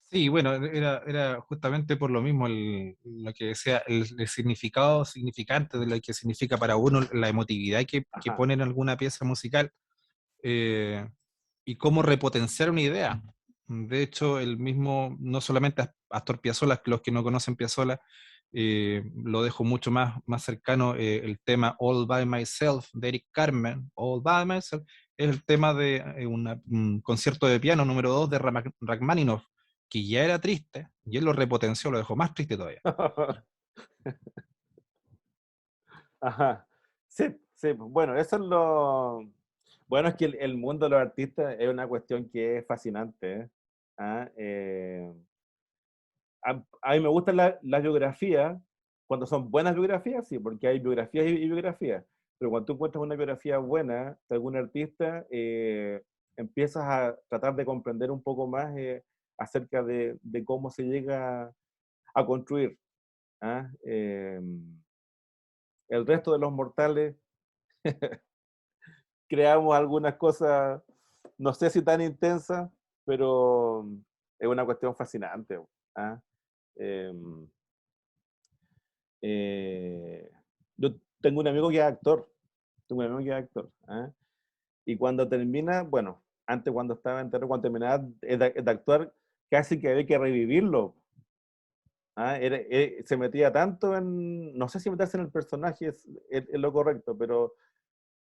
Sí, bueno, era justamente por lo mismo lo que decía, el significado significante de lo que significa para uno la emotividad que Ajá. pone en alguna pieza musical, y cómo repotenciar una idea. De hecho, el mismo, no solamente Astor Piazzolla, los que no conocen Piazzolla, lo dejo mucho más cercano, el tema All by Myself de Eric Carmen, All by Myself, es el tema de un concierto de piano número 2 de Rachmaninoff, que ya era triste, y él lo repotenció, lo dejó más triste todavía. Ajá. Sí, sí, bueno, eso es lo... Bueno, es que el mundo de los artistas es una cuestión que es fascinante, ¿eh? Ah, a mí me gusta la biografía, cuando son buenas biografías, sí, porque hay biografías y biografías, pero cuando tú encuentras una biografía buena de algún artista, empiezas a tratar de comprender un poco más acerca de cómo se llega a construir. ¿Ah? El resto de los mortales creamos algunas cosas, no sé si tan intensas, pero es una cuestión fascinante. ¿Ah? Em, yo tengo un amigo que es actor, tengo un amigo que es actor, ¿ah? Y cuando termina, bueno, antes cuando estaba en teatro, cuando terminaba de actuar, casi que había que revivirlo. ¿Ah? Se metía tanto en, no sé si meterse en el personaje es lo correcto, pero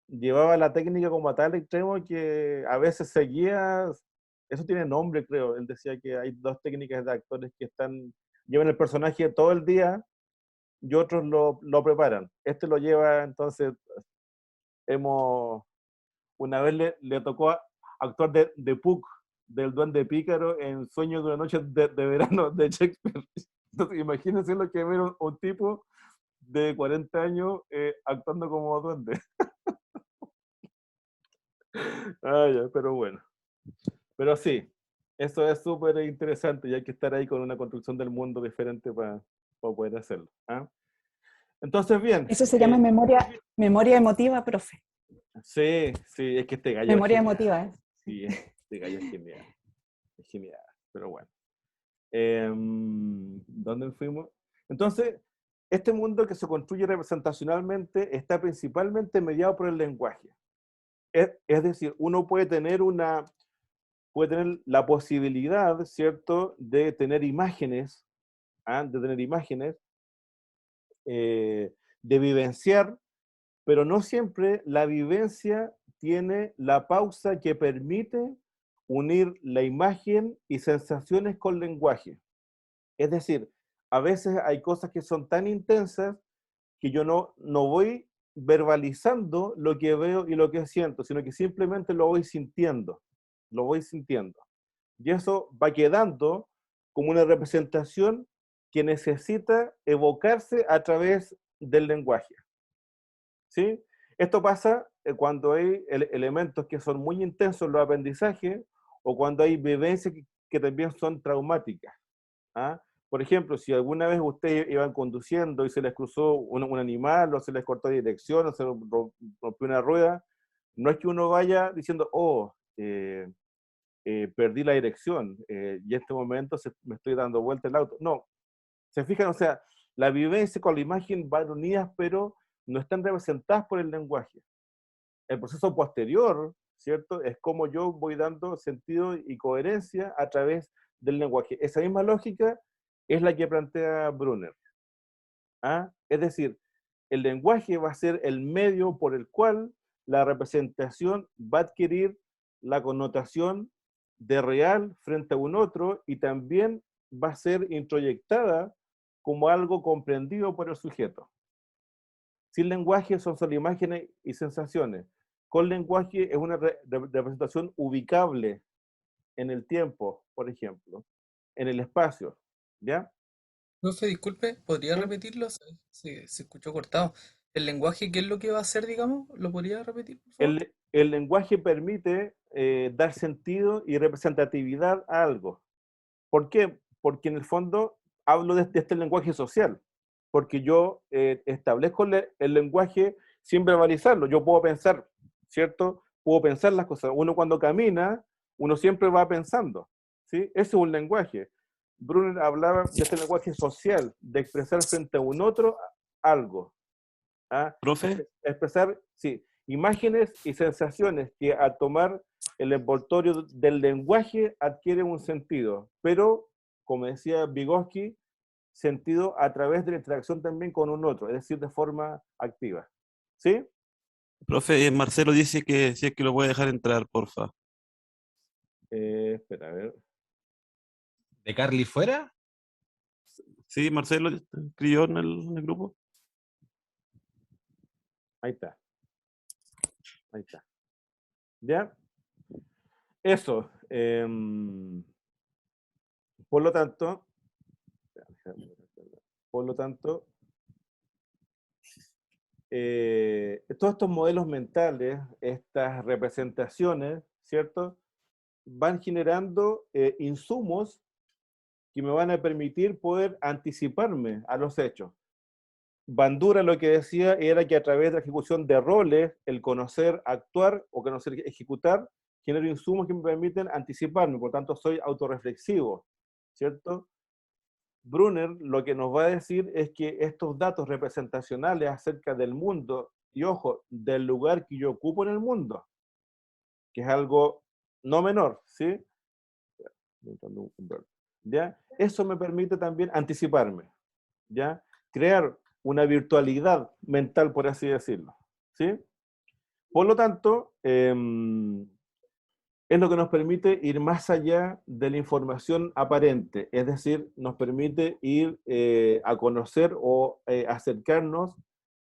llevaba la técnica como a tal extremo que a veces seguía, eso tiene nombre creo, él decía que hay dos técnicas de actores que llevan el personaje todo el día y otros lo preparan. Este lo lleva, entonces, una vez le tocó actuar de Puck, del Duende Pícaro, en Sueños de una noche de verano de Shakespeare. Entonces, imagínense lo que es ver un tipo de 40 años actuando como duende. Ya, pero bueno. Pero sí, eso es súper interesante y hay que estar ahí con una construcción del mundo diferente para poder hacerlo. ¿Ah? Entonces, bien. Eso se llama memoria emotiva, profe. Sí, sí, es que este gallo Memoria es genial. emotiva, ¿eh? Sí, este gallo es genial. Es genial, pero bueno. ¿Dónde fuimos? Entonces, este mundo que se construye representacionalmente está principalmente mediado por el lenguaje. Es decir, uno puede tener la posibilidad, ¿cierto?, de tener imágenes, de vivenciar, pero no siempre la vivencia tiene la pausa que permite unir la imagen y sensaciones con lenguaje. Es decir, a veces hay cosas que son tan intensas que yo no voy verbalizando lo que veo y lo que siento, sino que simplemente lo voy sintiendo, lo voy sintiendo. Y eso va quedando como una representación que necesita evocarse a través del lenguaje. ¿Sí? Esto pasa cuando hay elementos que son muy intensos en los aprendizajes o cuando hay vivencias que también son traumáticas. ¿Ah? Por ejemplo, si alguna vez ustedes iban conduciendo y se les cruzó un animal o se les cortó dirección o se rompió una rueda, no es que uno vaya diciendo, perdí la dirección y en este momento me estoy dando vuelta el auto. No, se fijan, o sea, la vivencia con la imagen van unidas, pero no están representadas por el lenguaje. El proceso posterior, ¿cierto? Es como yo voy dando sentido y coherencia a través del lenguaje. Esa misma lógica es la que plantea Brunner. ¿Ah? Es decir, el lenguaje va a ser el medio por el cual la representación va a adquirir la connotación de real frente a un otro y también va a ser introyectada como algo comprendido por el sujeto. Sin lenguaje son solo imágenes y sensaciones. Con lenguaje es una representación ubicable en el tiempo, por ejemplo, en el espacio, ¿ya? Profe, disculpe, ¿podría ¿Sí? repetirlo? Se escuchó cortado. ¿El lenguaje qué es lo que va a hacer, digamos? ¿Lo podría repetir, por favor? El lenguaje permite dar sentido y representatividad a algo. ¿Por qué? Porque en el fondo hablo de este lenguaje social. porque yo establezco el lenguaje sin verbalizarlo. Yo puedo pensar, ¿cierto? Puedo pensar las cosas. Uno cuando camina, uno siempre va pensando, ¿sí? Ese es un lenguaje. Brunner hablaba de este lenguaje social, de expresar frente a un otro algo. ¿Ah? Profe, Expresar, sí, imágenes y sensaciones que al tomar el envoltorio del lenguaje adquieren un sentido, pero, como decía Vygotsky, sentido a través de la interacción también con un otro, es decir, de forma activa. ¿Sí? profe, Marcelo dice que si es que lo puede dejar entrar, porfa. Espera, a ver. ¿De Carly fuera? Sí, Marcelo escribió en el grupo. Ahí está. Ahí está. ¿Ya? Eso. Por lo tanto, todos estos modelos mentales, estas representaciones, ¿cierto? Van generando insumos que me van a permitir poder anticiparme a los hechos. Bandura lo que decía era que a través de la ejecución de roles, el conocer actuar o conocer ejecutar, genero insumos que me permiten anticiparme, por tanto soy autorreflexivo, ¿cierto? Brunner lo que nos va a decir es que estos datos representacionales acerca del mundo, y ojo, del lugar que yo ocupo en el mundo, que es algo no menor, ¿sí? ¿Ya? Eso me permite también anticiparme, ¿ya? Crear una virtualidad mental, por así decirlo, ¿sí? Por lo tanto, es lo que nos permite ir más allá de la información aparente, es decir, nos permite ir a conocer o acercarnos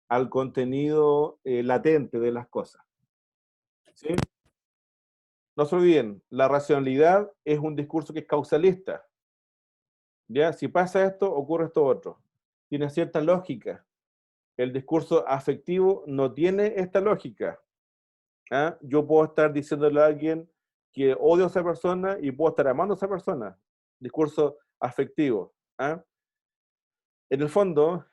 al contenido latente de las cosas, ¿sí? No se olviden, la racionalidad es un discurso que es causalista, ¿ya? Si pasa esto, ocurre esto otro. Tiene cierta lógica. El discurso afectivo no tiene esta lógica. ¿Ah? Yo puedo estar diciéndole a alguien que odio a esa persona y puedo estar amando a esa persona. Discurso afectivo. ¿Ah? En el fondo,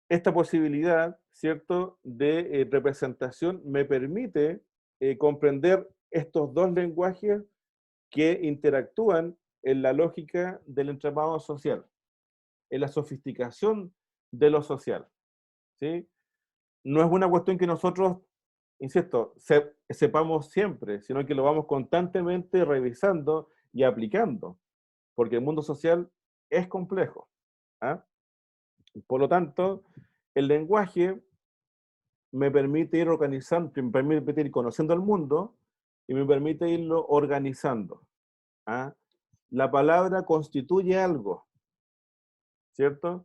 esta posibilidad, ¿cierto?, de representación me permite comprender estos dos lenguajes que interactúan en la lógica del entramado social, en la sofisticación de lo social, ¿sí? No es una cuestión que nosotros, insisto, sepamos siempre, sino que lo vamos constantemente revisando y aplicando, porque el mundo social es complejo. ¿Ah? Por lo tanto, el lenguaje me permite ir organizando, me permite ir conociendo el mundo y me permite irlo organizando. ¿Ah? La palabra constituye algo, ¿cierto?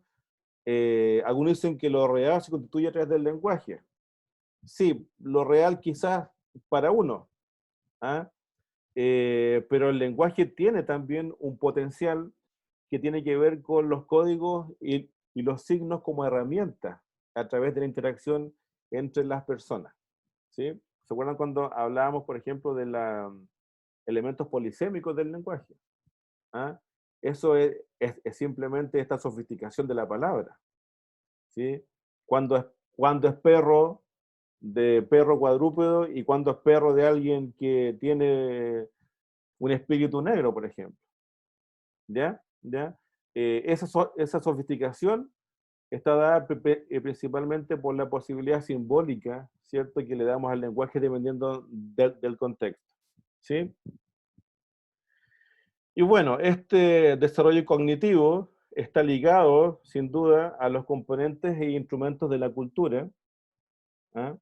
Algunos dicen que lo real se constituye a través del lenguaje. Sí, lo real quizás para uno, ¿ah? Pero el lenguaje tiene también un potencial que tiene que ver con los códigos y los signos como herramientas a través de la interacción entre las personas, ¿sí? ¿Se acuerdan cuando hablábamos, por ejemplo, de los elementos polisémicos del lenguaje? ¿Ah? Eso es simplemente esta sofisticación de la palabra, ¿sí? Cuando es perro, de perro cuadrúpedo, y cuando es perro de alguien que tiene un espíritu negro, por ejemplo. ¿Ya? ¿Ya? Esa sofisticación está dada principalmente por la posibilidad simbólica, ¿cierto?, que le damos al lenguaje dependiendo del contexto. ¿Sí? Y bueno, este desarrollo cognitivo está ligado, sin duda, a los componentes e instrumentos de la cultura. ¿Ah?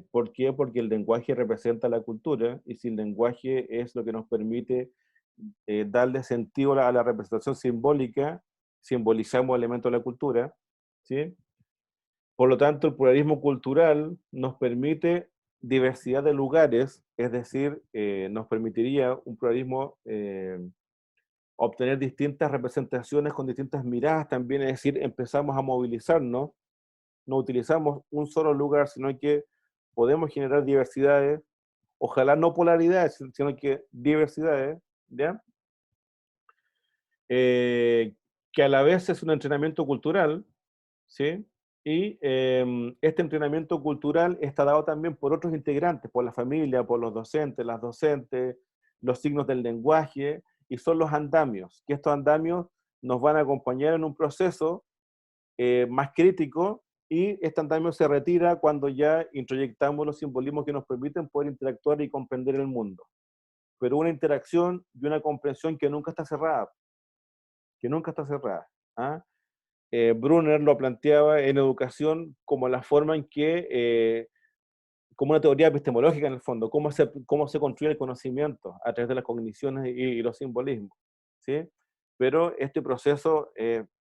¿Por qué? Porque el lenguaje representa la cultura, y si el lenguaje es lo que nos permite darle sentido a la representación simbólica, simbolizamos elementos de la cultura, ¿sí? Por lo tanto, el pluralismo cultural nos permite diversidad de lugares, es decir, nos permitiría un pluralismo obtener distintas representaciones con distintas miradas también, es decir, empezamos a movilizarnos, no utilizamos un solo lugar, sino que podemos generar diversidades, ojalá no polaridades, sino que diversidades, ¿ya? Que que a la vez es un entrenamiento cultural, ¿sí? Y este entrenamiento cultural está dado también por otros integrantes, por la familia, por los docentes, las docentes, los signos del lenguaje, y son los andamios, que estos andamios nos van a acompañar en un proceso más crítico, y este andamio se retira cuando ya introyectamos los simbolismos que nos permiten poder interactuar y comprender el mundo. Pero una interacción y una comprensión que nunca está cerrada, que nunca está cerrada. ¿Ah? Brunner lo planteaba en educación como la forma en que, como una teoría epistemológica en el fondo, cómo se construye el conocimiento a través de las cogniciones y los simbolismos, ¿sí? Pero este proceso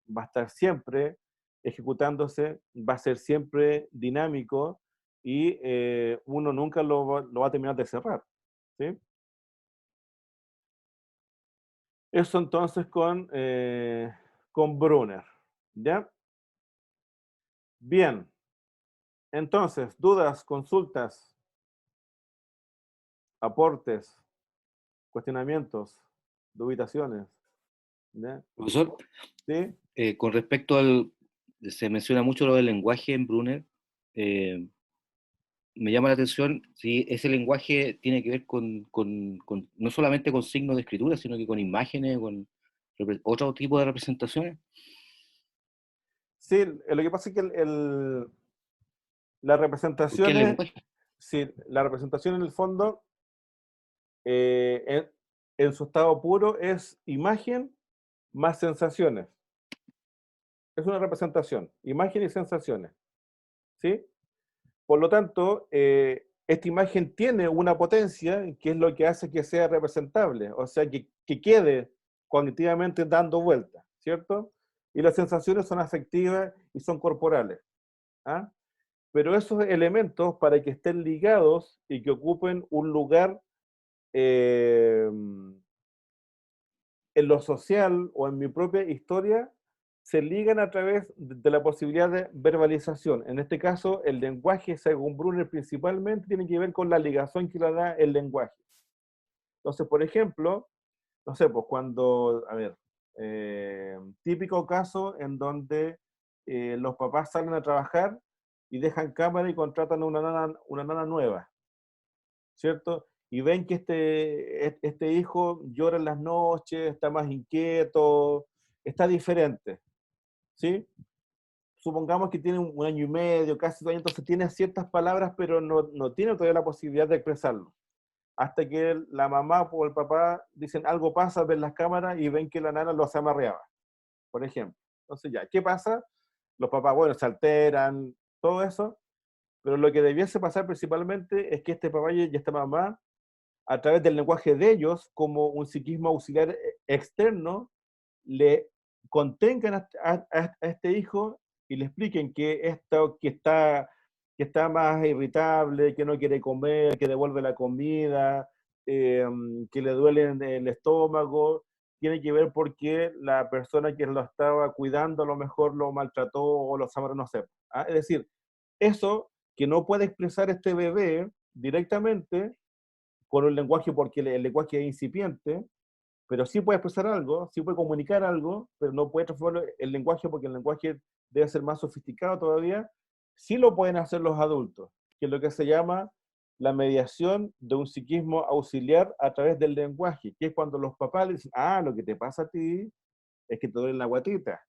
va a estar siempre ejecutándose, va a ser siempre dinámico, y uno nunca lo va a terminar de cerrar, ¿sí? Eso entonces con Brunner, ¿ya? Bien, entonces, dudas, consultas, aportes, cuestionamientos, dubitaciones, ¿ya? Profesor, ¿Sí? con respecto se menciona mucho lo del lenguaje en Brunner, me llama la atención si ese lenguaje tiene que ver no solamente con signos de escritura, sino que con imágenes, con otro tipo de representaciones. Sí, lo que pasa es que la Porque representación el lenguaje, sí, la representación en el fondo, en su estado puro, es imagen más sensaciones. Es una representación, imagen y sensaciones, ¿sí? Por lo tanto, esta imagen tiene una potencia que es lo que hace que sea representable, o sea, que quede cognitivamente dando vueltas, ¿cierto? Y las sensaciones son afectivas y son corporales. ¿Ah? Pero esos elementos, para que estén ligados y que ocupen un lugar en lo social o en mi propia historia, se ligan a través de la posibilidad de verbalización. En este caso, el lenguaje, según Brunner, principalmente tiene que ver con la ligación que le da el lenguaje. Entonces, por ejemplo, no sé, pues cuando, a ver, típico caso en donde los papás salen a trabajar y dejan cámara y contratan a una nana nueva, ¿cierto? Y ven que este hijo llora en las noches, está más inquieto, está diferente, ¿sí? Supongamos que tiene un año y medio, casi 2 años, entonces tiene ciertas palabras, pero no tiene todavía la posibilidad de expresarlo. Hasta que la mamá o el papá dicen algo pasa, ven las cámaras y ven que la nana lo hace amarreaba, por ejemplo. Entonces ya, ¿qué pasa? Los papás, bueno, se alteran, todo eso, pero lo que debiese pasar principalmente es que este papá y esta mamá, a través del lenguaje de ellos, como un psiquismo auxiliar externo, le contengan a este hijo y le expliquen que está más irritable, que no quiere comer, que devuelve la comida, que le duele el estómago, tiene que ver porque la persona que lo estaba cuidando a lo mejor lo maltrató o lo sabe, no sé. ¿Ah? Es decir, eso que no puede expresar este bebé directamente por un lenguaje, porque el lenguaje es incipiente, pero sí puede expresar algo, sí puede comunicar algo, pero no puede transformarlo en lenguaje, porque el lenguaje debe ser más sofisticado todavía. Sí lo pueden hacer los adultos, que es lo que se llama la mediación de un psiquismo auxiliar a través del lenguaje, que es cuando los papás le dicen, ah, lo que te pasa a ti es que te duele la guatita.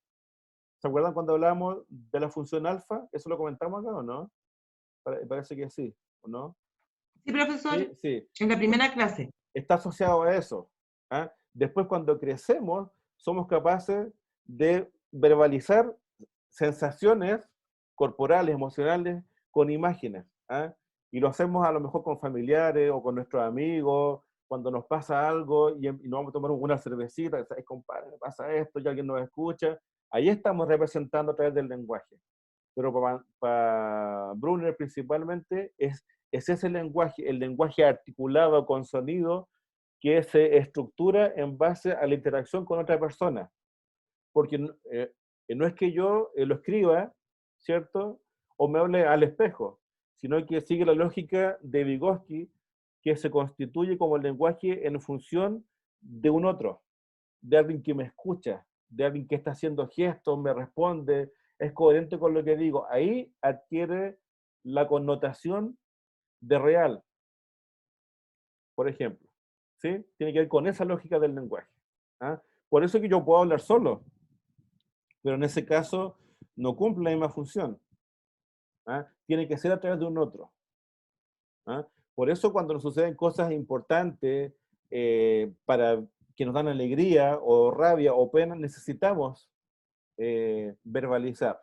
¿Se acuerdan cuando hablábamos de la función alfa? ¿Eso lo comentamos acá o no? Parece que sí, ¿o no? Sí, profesor, Sí, sí. en la primera clase. Está asociado a eso. ¿Ah? Después, cuando crecemos, somos capaces de verbalizar sensaciones corporales, emocionales, con imágenes. ¿Ah? Y lo hacemos a lo mejor con familiares o con nuestros amigos, cuando nos pasa algo y nos vamos a tomar una cervecita, ¿sabes, compadre? Me pasa esto y alguien nos escucha. Ahí estamos representando a través del lenguaje. Pero para Brunner principalmente es ese lenguaje, el lenguaje articulado con sonido, que se estructura en base a la interacción con otra persona. Porque no es que yo lo escriba, ¿cierto? O me hable al espejo, sino que sigue la lógica de Vygotsky, que se constituye como el lenguaje en función de un otro, de alguien que me escucha, de alguien que está haciendo gestos, me responde, es coherente con lo que digo. Ahí adquiere la connotación de real, por ejemplo. ¿Sí? Tiene que ver con esa lógica del lenguaje. ¿Ah? Por eso que yo puedo hablar solo, pero en ese caso no cumple la misma función. ¿Ah? Tiene que ser a través de un otro. ¿Ah? Por eso cuando nos suceden cosas importantes para que nos dan alegría o rabia o pena, necesitamos verbalizar,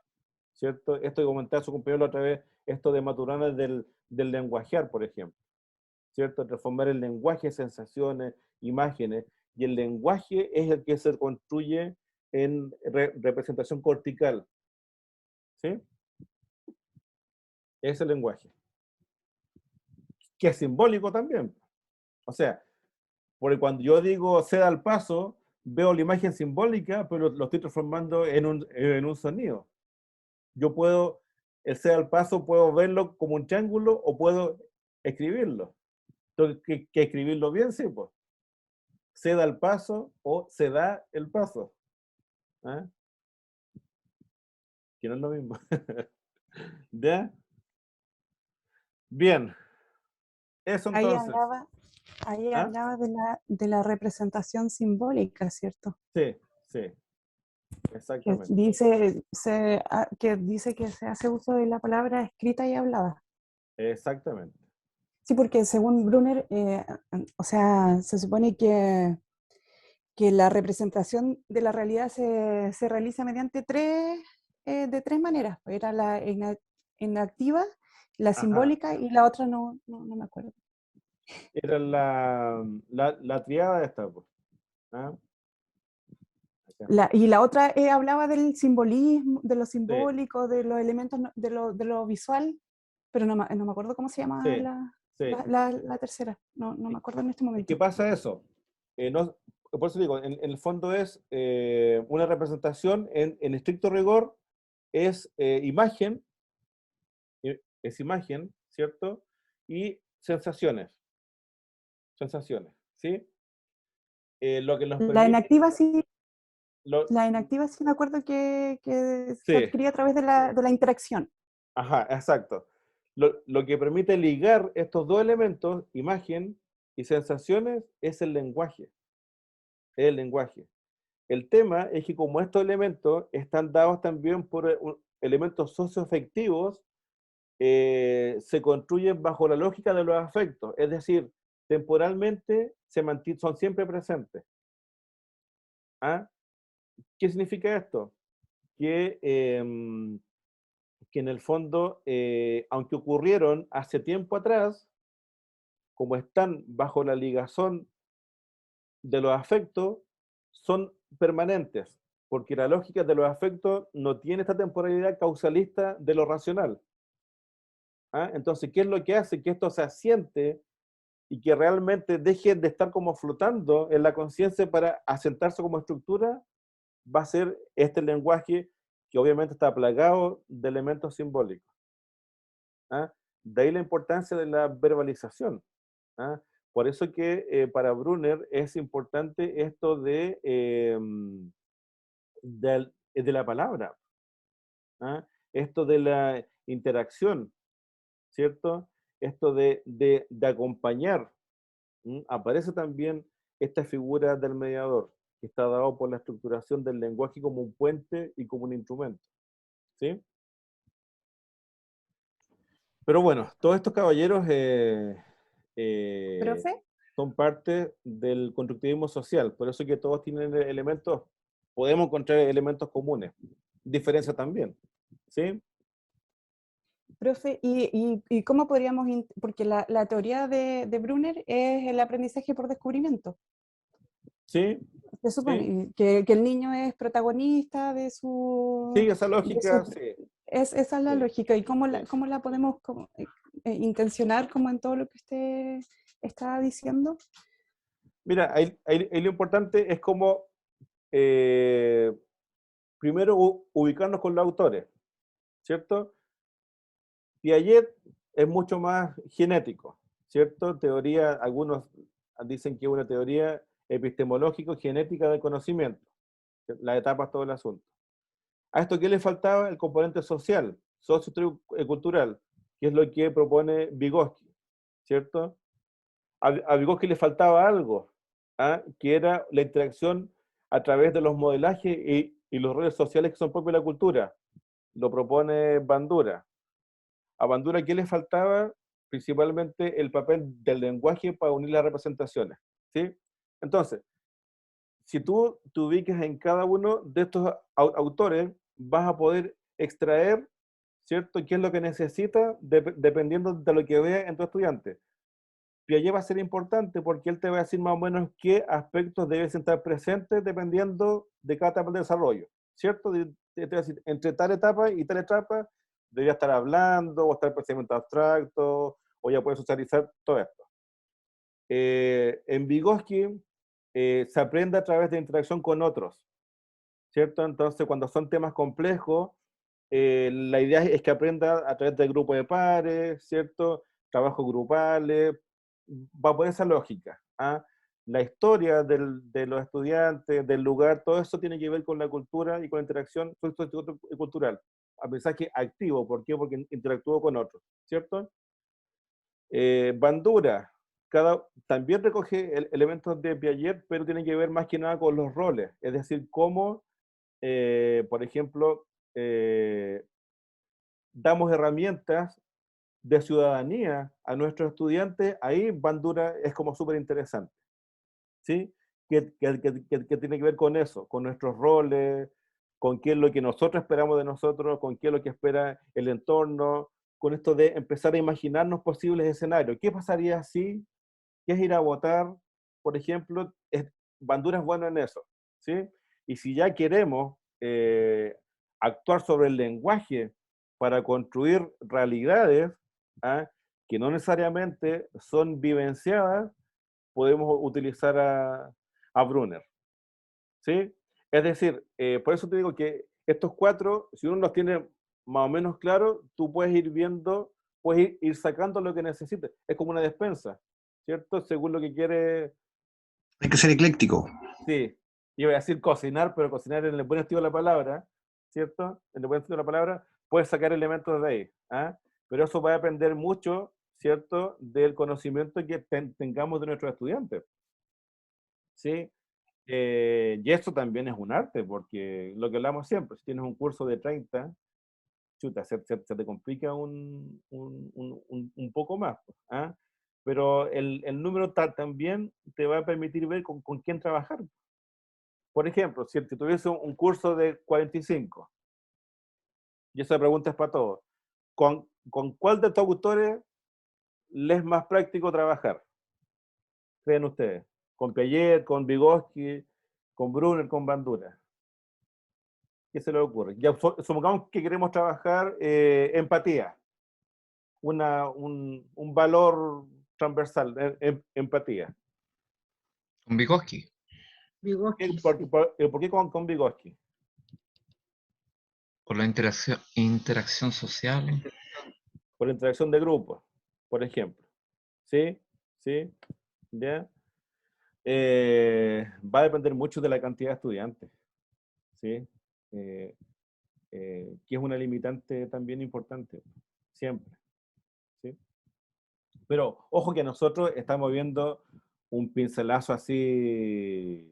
¿cierto? Esto que comentaba su compañero la otra vez, esto de Maturana del lenguajear, por ejemplo, ¿cierto? Transformar el lenguaje en sensaciones, imágenes, y el lenguaje es el que se construye en representación cortical, ¿sí? Es el lenguaje. Que es simbólico también. O sea, porque cuando yo digo ceda al paso, veo la imagen simbólica, pero lo estoy transformando en un sonido. Yo puedo, el ceda al paso, puedo verlo como un triángulo o puedo escribirlo. Entonces, que escribirlo bien, sí, pues. Ceda al paso o se da el paso. ¿Ah? Que no es lo mismo. ¿Ya? Bien. Eso Ahí entonces. ¿Ah? hablaba de la representación simbólica, ¿cierto? Sí, sí, Que exactamente. que dice que se hace uso de la palabra escrita y hablada. Exactamente. Sí, porque según Brunner, o sea, se supone que la representación de la realidad se realiza mediante de tres maneras. Era la inactiva, la Ajá. simbólica y la otra no me acuerdo. Era la triada esta, pues. ¿Ah? Acá. Y la otra hablaba del simbolismo, de lo Sí, simbólico, de los elementos, de lo visual, pero no me acuerdo cómo se llama sí, sí. la tercera. No me acuerdo en este ¿Y qué momento. pasa eso? Por eso digo, en el fondo es una representación en estricto rigor, es imagen, ¿cierto? Y sensaciones, ¿sí? Lo que nos La permite, inactiva sí, lo- la inactiva sí me acuerdo que se sí, adquiría a través de la interacción. ajá, exacto. Lo que permite ligar estos dos elementos, imagen y sensaciones, es el lenguaje. Es el lenguaje. El tema es que como estos elementos están dados también por elementos socioafectivos, se construyen bajo la lógica de los afectos, es decir, temporalmente son siempre presentes. ¿Ah? ¿Qué significa esto? Que en el fondo, aunque ocurrieron hace tiempo atrás, como están bajo la ligazón de los afectos, son permanentes, porque la lógica de los afectos no tiene esta temporalidad causalista de lo racional. ¿Ah? Entonces, ¿qué es lo que hace que esto se asiente y que realmente deje de estar como flotando en la conciencia para asentarse como estructura? Va a ser este lenguaje que obviamente está plagado de elementos simbólicos. ¿Ah? De ahí la importancia de la verbalización. ¿Ah? Por eso que para Brunner es importante esto de la palabra, ¿ah? Esto de la interacción, ¿cierto? Esto de acompañar. Aparece también esta figura del mediador, que está dado por la estructuración del lenguaje como un puente y como un instrumento. ¿Sí? Pero bueno, todos estos caballeros eh, ¿Profe? son parte del constructivismo social, por eso que todos tienen elementos, podemos encontrar elementos comunes, diferencia también, ¿sí? Profe, ¿y cómo podríamos, porque la teoría de Brunner es el aprendizaje por descubrimiento. Sí, Se sí, supone que el niño es protagonista sí, esa lógica, sí, esa es la sí, lógica. ¿Y sí. cómo la podemos intencionar como en todo lo que usted está diciendo? Mira, ahí lo importante es como primero ubicarnos con los autores, ¿cierto? Piaget es mucho más genético, ¿cierto? Teoría, algunos dicen que es una teoría epistemológico-genética del conocimiento. las etapas, todo el asunto. ¿A esto qué le faltaba? El componente social, sociocultural, que es lo que propone Vygotsky, ¿cierto? A Vygotsky le faltaba algo, ¿ah? Que era la interacción a través de los modelajes y los roles sociales que son propios de la cultura. Lo propone Bandura. A Bandura, ¿qué le faltaba? Principalmente el papel del lenguaje para unir las representaciones, ¿sí? Entonces, si tú te ubicas en cada uno de estos autores, vas a poder extraer, ¿cierto?, qué es lo que necesita dependiendo de lo que vea en tu estudiante. Piaget va a ser importante porque él te va a decir más o menos qué aspectos deben estar presentes dependiendo de cada etapa de desarrollo, ¿cierto? Te va a decir, entre tal etapa y tal etapa, debería estar hablando, o estar en pensamiento abstracto, o ya puedes socializar todo esto. En Vygotsky se aprende a través de interacción con otros, ¿cierto? Entonces, cuando son temas complejos, la idea es que aprenda a través del grupo de pares, ¿cierto? Trabajos grupales, va por esa lógica. ¿Ah? La historia de los estudiantes, del lugar, todo eso tiene que ver con la cultura y con la interacción cultural. Aprendizaje activo, ¿por qué? Porque interactúo con otros, ¿cierto? Bandura, también recoge elementos de Piaget, pero tiene que ver más que nada con los roles, es decir, cómo, por ejemplo, damos herramientas de ciudadanía a nuestros estudiantes. Ahí Bandura es como súper interesante, ¿sí? Que tiene que ver con eso, con nuestros roles, con qué es lo que nosotros esperamos de nosotros, con qué es lo que espera el entorno, con esto de empezar a imaginarnos posibles escenarios. ¿Qué pasaría si, qué es ir a votar, por ejemplo? Bandura es bueno en eso, ¿sí? Y si ya queremos actuar sobre el lenguaje para construir realidades, ¿ah?, que no necesariamente son vivenciadas, podemos utilizar a Brunner, ¿sí? Es decir, por eso te digo que estos cuatro, si uno los tiene más o menos claro, tú puedes ir viendo, puedes ir sacando lo que necesites. Es como una despensa, ¿cierto? Según lo que quieres. Hay que ser ecléctico. Sí, iba a decir cocinar, pero cocinar en el buen estilo de la palabra, ¿cierto? En el buen estilo de la palabra, puedes sacar elementos de ahí, ¿ah? Pero eso va a depender mucho, ¿cierto?, del conocimiento que tengamos de nuestros estudiantes, ¿sí? Y esto también es un arte, porque lo que hablamos siempre, si tienes un curso de 30, chuta, se te complica un poco más, ¿ah? Pero el número también te va a permitir ver con quién trabajar. Por ejemplo, si tuviese un curso de 45, y esa pregunta es para todos, ¿con cuál de estos autores les es más práctico trabajar? ¿Creen ustedes? ¿Con Piaget, con Vygotsky, con Brunner, con Bandura? ¿Qué se les ocurre? Ya supongamos que queremos trabajar empatía, un valor transversal, empatía. Con Vygotsky. ¿Por qué con Vygotsky? Por la interacción social. Por la interacción de grupos, por ejemplo. ¿Sí? ¿Sí? ¿Ya? Va a depender mucho de la cantidad de estudiantes, ¿sí? Que es una limitante también importante, siempre, ¿sí? Pero ojo que nosotros estamos viendo un pincelazo así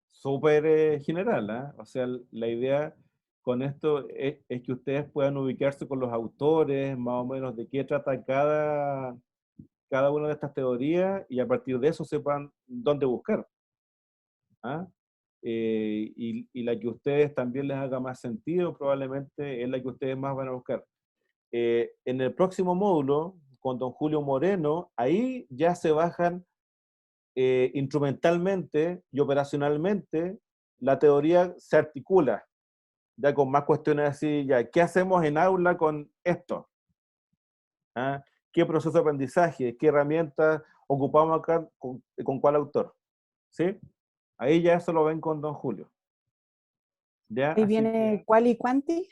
súper general, ¿eh? O sea, la idea con esto es que ustedes puedan ubicarse con los autores, más o menos de qué trata cada una de estas teorías, y a partir de eso sepan dónde buscar. ¿Ah? Y la que a ustedes también les haga más sentido, probablemente es la que ustedes más van a buscar. En el próximo módulo, con don Julio Moreno, ahí ya se bajan instrumentalmente y operacionalmente, la teoría se articula, ya con más cuestiones así, ya, ¿qué hacemos en aula con esto? ¿Ah? ¿Qué proceso de aprendizaje? ¿Qué herramientas ocupamos acá? ¿Con cuál autor? ¿Sí? Ahí ya eso lo ven con don Julio. ¿Ya? Ahí viene Quali Quanti,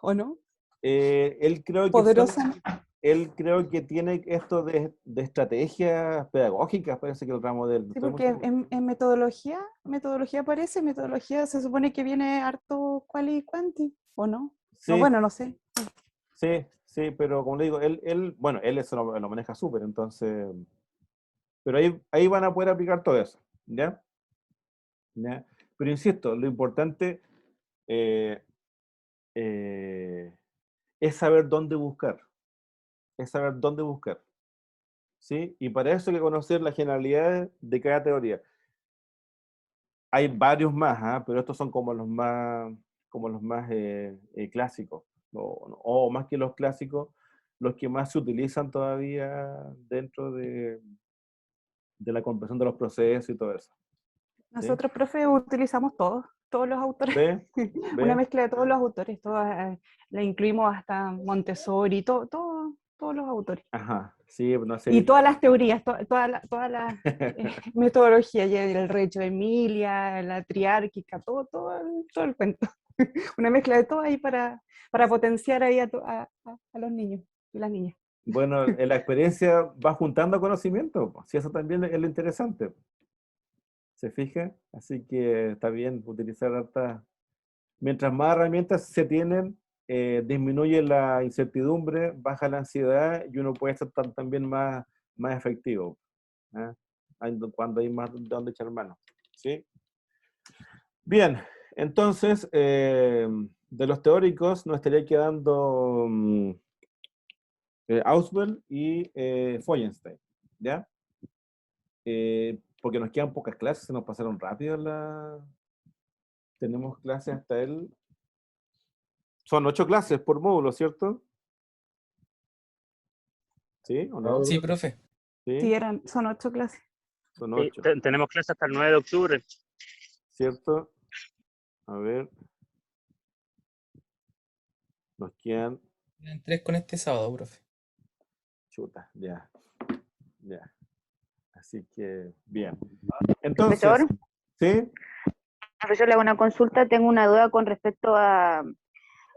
¿o no? Él creo que Poderosa. él creo que tiene esto de estrategias pedagógicas, parece que el ramo de él. Sí, Estoy muy porque seguro. en metodología aparece, metodología se supone que viene harto quali y quanti, ¿o no? No, Sí, bueno, no sé. sí, pero como le digo, bueno, él eso lo maneja súper, entonces, pero ahí van a poder aplicar todo eso, ¿ya? ¿Ya? Pero insisto, lo importante eh, eh, es saber dónde buscar, ¿sí? Y para eso hay que conocer las generalidades de cada teoría. Hay varios más, ¿ah? Pero estos son como los más clásicos, o más que los clásicos, los que más se utilizan todavía dentro de la comprensión de los procesos y todo eso. ¿Sí? Nosotros, profe, utilizamos todos los autores, ¿Ve? una ¿Ve? mezcla de todos los autores, le incluimos hasta Montessori, todos los autores. Ajá, sí, no sé. Y todas las teorías, todas las metodologías, ya el Reggio Emilia, la triárquica, todo el cuento. Una mezcla de todo ahí para potenciar ahí a los niños y las niñas. Bueno, la experiencia va juntando conocimiento, pues, sí, eso también es lo interesante. ¿Se fija? Así que está bien utilizar hartas. Mientras más herramientas se tienen, disminuye la incertidumbre, baja la ansiedad y uno puede ser también más efectivo. ¿Ah? Cuando hay más de dónde echar mano. ¿Sí? Bien, entonces, de los teóricos nos estaría quedando Ausubel y Feuerstein, ¿ya? Porque nos quedan pocas clases, se nos pasaron rápido tenemos clases hasta el... Son 8 clases por módulo, ¿cierto? ¿Sí o no? Sí, profe. ¿Sí? Sí, son 8 clases. Son Sí, 8. tenemos clase hasta el 9 de octubre. ¿Cierto? A ver. Nos quedan... Quedan 3 con este sábado, profe. Chuta, ya. Ya. Así que, bien. Entonces, Profesor, ¿sí? profesor, le hago una consulta. Tengo una duda con respecto a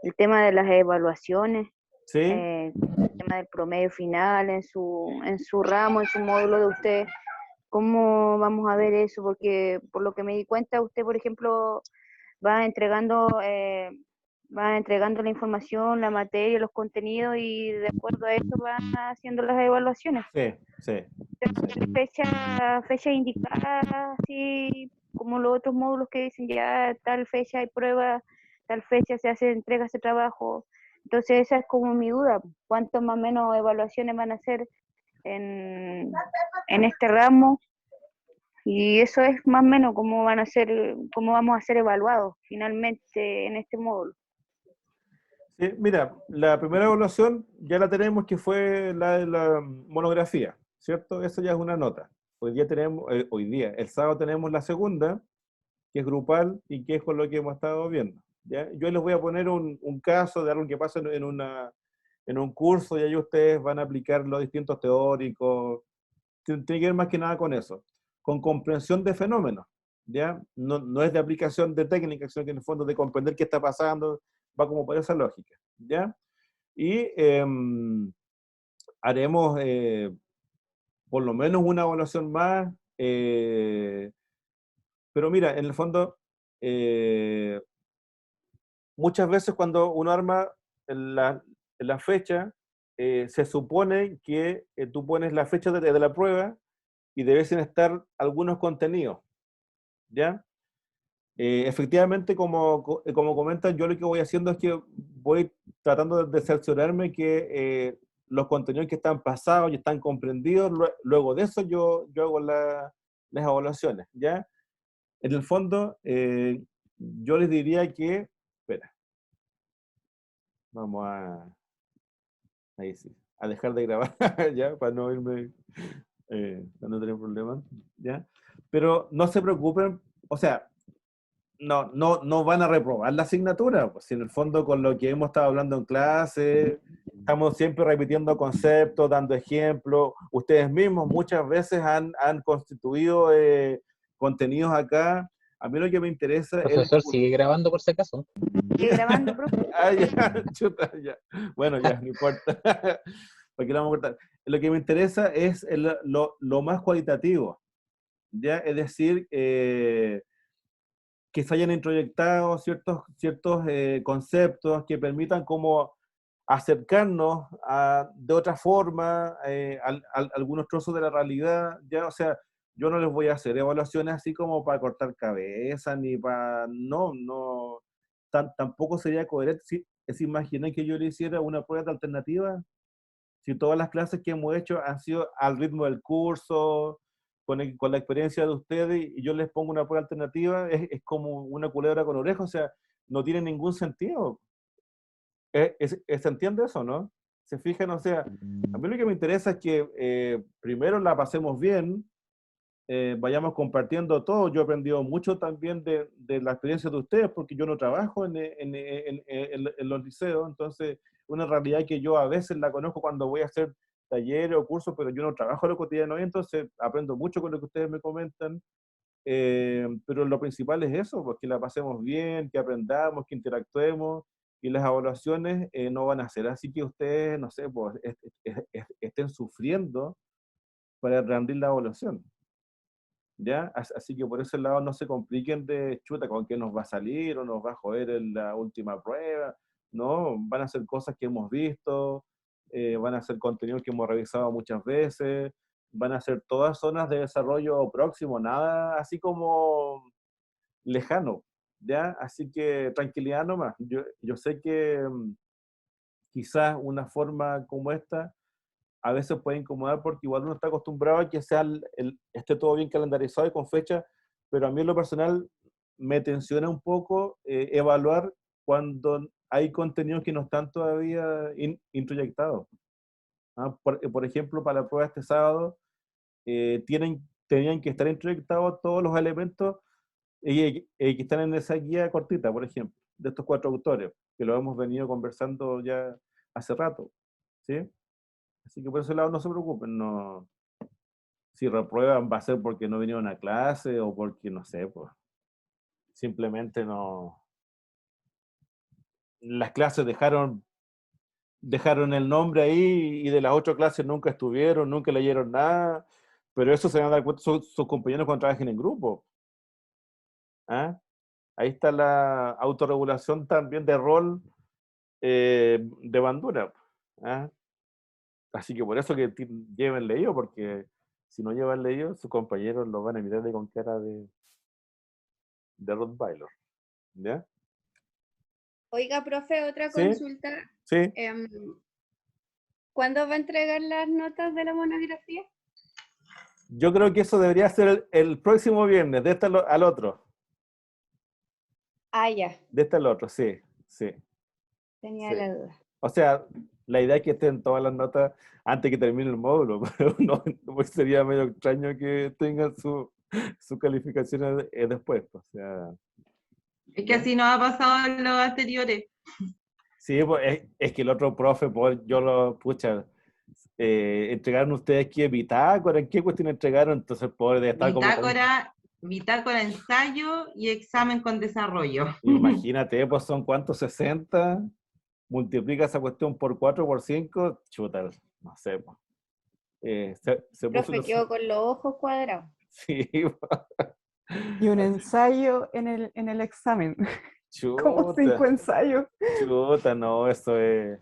el tema de las evaluaciones, ¿Sí? el tema del promedio final en su ramo, en su módulo de usted. ¿Cómo vamos a ver eso? Porque por lo que me di cuenta, usted, por ejemplo, va entregando la información, la materia, los contenidos, y de acuerdo a eso van haciendo las evaluaciones. Sí, sí. Fecha indicada, así como los otros módulos que dicen ya tal fecha hay prueba, tal fecha se hace entrega ese trabajo. Entonces esa es como mi duda, ¿cuánto más o menos evaluaciones van a hacer en este ramo? Y eso es más o menos cómo vamos a ser evaluados finalmente en este módulo. Sí, mira, la primera evaluación ya la tenemos, que fue la de la monografía, ¿cierto? Eso ya es una nota. El sábado tenemos la segunda, que es grupal y que es con lo que hemos estado viendo, ¿ya? Yo les voy a poner un caso de algo que pasa en un curso, y ahí ustedes van a aplicar los distintos teóricos. Tiene que ver más que nada con eso, con comprensión de fenómenos, ¿ya? No es de aplicación de técnica, sino que en el fondo de comprender qué está pasando, va como por esa lógica, ¿ya? Y haremos por lo menos una evaluación más, pero mira, en el fondo, muchas veces cuando uno arma la fecha, se supone que tú pones la fecha de la prueba y deben estar algunos contenidos, ¿ya? Efectivamente, como comentan, yo lo que voy haciendo es que voy tratando de cerciorarme que los contenidos que están pasados y están comprendidos, luego de eso yo hago las evaluaciones, ¿ya? En el fondo, yo les diría que, espera, vamos ahí sí, a dejar de grabar, ¿ya? Para no irme, para no tener problemas, ¿ya? Pero no se preocupen, o sea, no van a reprobar la asignatura, pues si en el fondo con lo que hemos estado hablando en clase, estamos siempre repitiendo conceptos, dando ejemplos, ustedes mismos muchas veces han constituido contenidos acá. A mí lo que me interesa es... Profesor, sigue grabando por si acaso. Sigue grabando, profe. Ah, ya, chuta, ya. Bueno, ya, no importa. ¿Para qué la vamos a cortar? Lo que me interesa es lo más cualitativo, ¿ya? Es decir, que se hayan introyectado ciertos conceptos que permitan como acercarnos de otra forma algunos trozos de la realidad, ¿ya? O sea, yo no les voy a hacer evaluaciones así como para cortar cabeza, ni para... No, tampoco sería coherente si imaginan que yo le hiciera una prueba de alternativa, si todas las clases que hemos hecho han sido al ritmo del curso, con la experiencia de ustedes, y yo les pongo una prueba alternativa, es como una culebra con oreja, o sea, no tiene ningún sentido. ¿Se entiende eso, no? Se fijan, o sea, a mí lo que me interesa es que primero la pasemos bien, vayamos compartiendo todo. Yo he aprendido mucho también de la experiencia de ustedes, porque yo no trabajo en los liceos, entonces una realidad que yo a veces la conozco cuando voy a hacer talleres o cursos, pero yo no trabajo en lo cotidiano, entonces aprendo mucho con lo que ustedes me comentan, pero lo principal es eso, pues que la pasemos bien, que aprendamos, que interactuemos, y las evaluaciones no van a ser así que ustedes, no sé, pues estén sufriendo para rendir la evaluación. ¿Ya? Así que por ese lado no se compliquen de chuta con qué nos va a salir o nos va a joder en la última prueba. No, van a ser cosas que hemos visto, van a ser contenido que hemos revisado muchas veces, van a ser todas zonas de desarrollo próximo, nada así como lejano, ¿ya? Así que tranquilidad nomás. Yo sé que quizás una forma como esta a veces puede incomodar porque igual uno está acostumbrado a que esté todo bien calendarizado y con fecha, pero a mí en lo personal me tensiona un poco evaluar cuando hay contenidos que no están todavía introyectados. ¿Ah? Por ejemplo, para la prueba de este sábado, tenían que estar introyectados todos los elementos que están en esa guía cortita, por ejemplo, de estos 4 autores, que lo hemos venido conversando ya hace rato, ¿sí? Así que por ese lado no se preocupen, no. Si reprueban va a ser porque no vinieron a clase o porque, no sé, pues, simplemente no. Las clases dejaron el nombre ahí y de las 8 clases nunca estuvieron, nunca leyeron nada, pero eso se van a dar cuenta sus compañeros cuando trabajen en grupo. ¿Ah? Ahí está la autorregulación también de rol de bandura. ¿Ah? Así que por eso que lleven leído, porque si no llevan leído, sus compañeros lo van a mirar con cara de Rottweiler. ¿Ya? Oiga, profe, otra ¿Sí? consulta. Sí. ¿Cuándo va a entregar las notas de la monografía? Yo creo que eso debería ser el próximo viernes, de este al otro. Ah, ya. De este al otro, sí. Tenía Sí. la duda. O sea, la idea es que estén todas las notas antes que termine el módulo, pero no, pues sería medio extraño que tengan su calificación después. O sea, Es que así nos ha pasado en los anteriores. sí, pues, es que el otro profe, entregaron ustedes qué bitácora, ¿en qué cuestión entregaron? Entonces, pobre de estar como... Bitácora, ensayo y examen con desarrollo. Imagínate, pues son cuántos, 60, multiplica esa cuestión por 4, por 5, chuta, no sé, pues. Se puso Profe, quedó con los ojos cuadrados. Sí. Y un ensayo en el examen. Como 5 ensayos. Chuta, no, eso es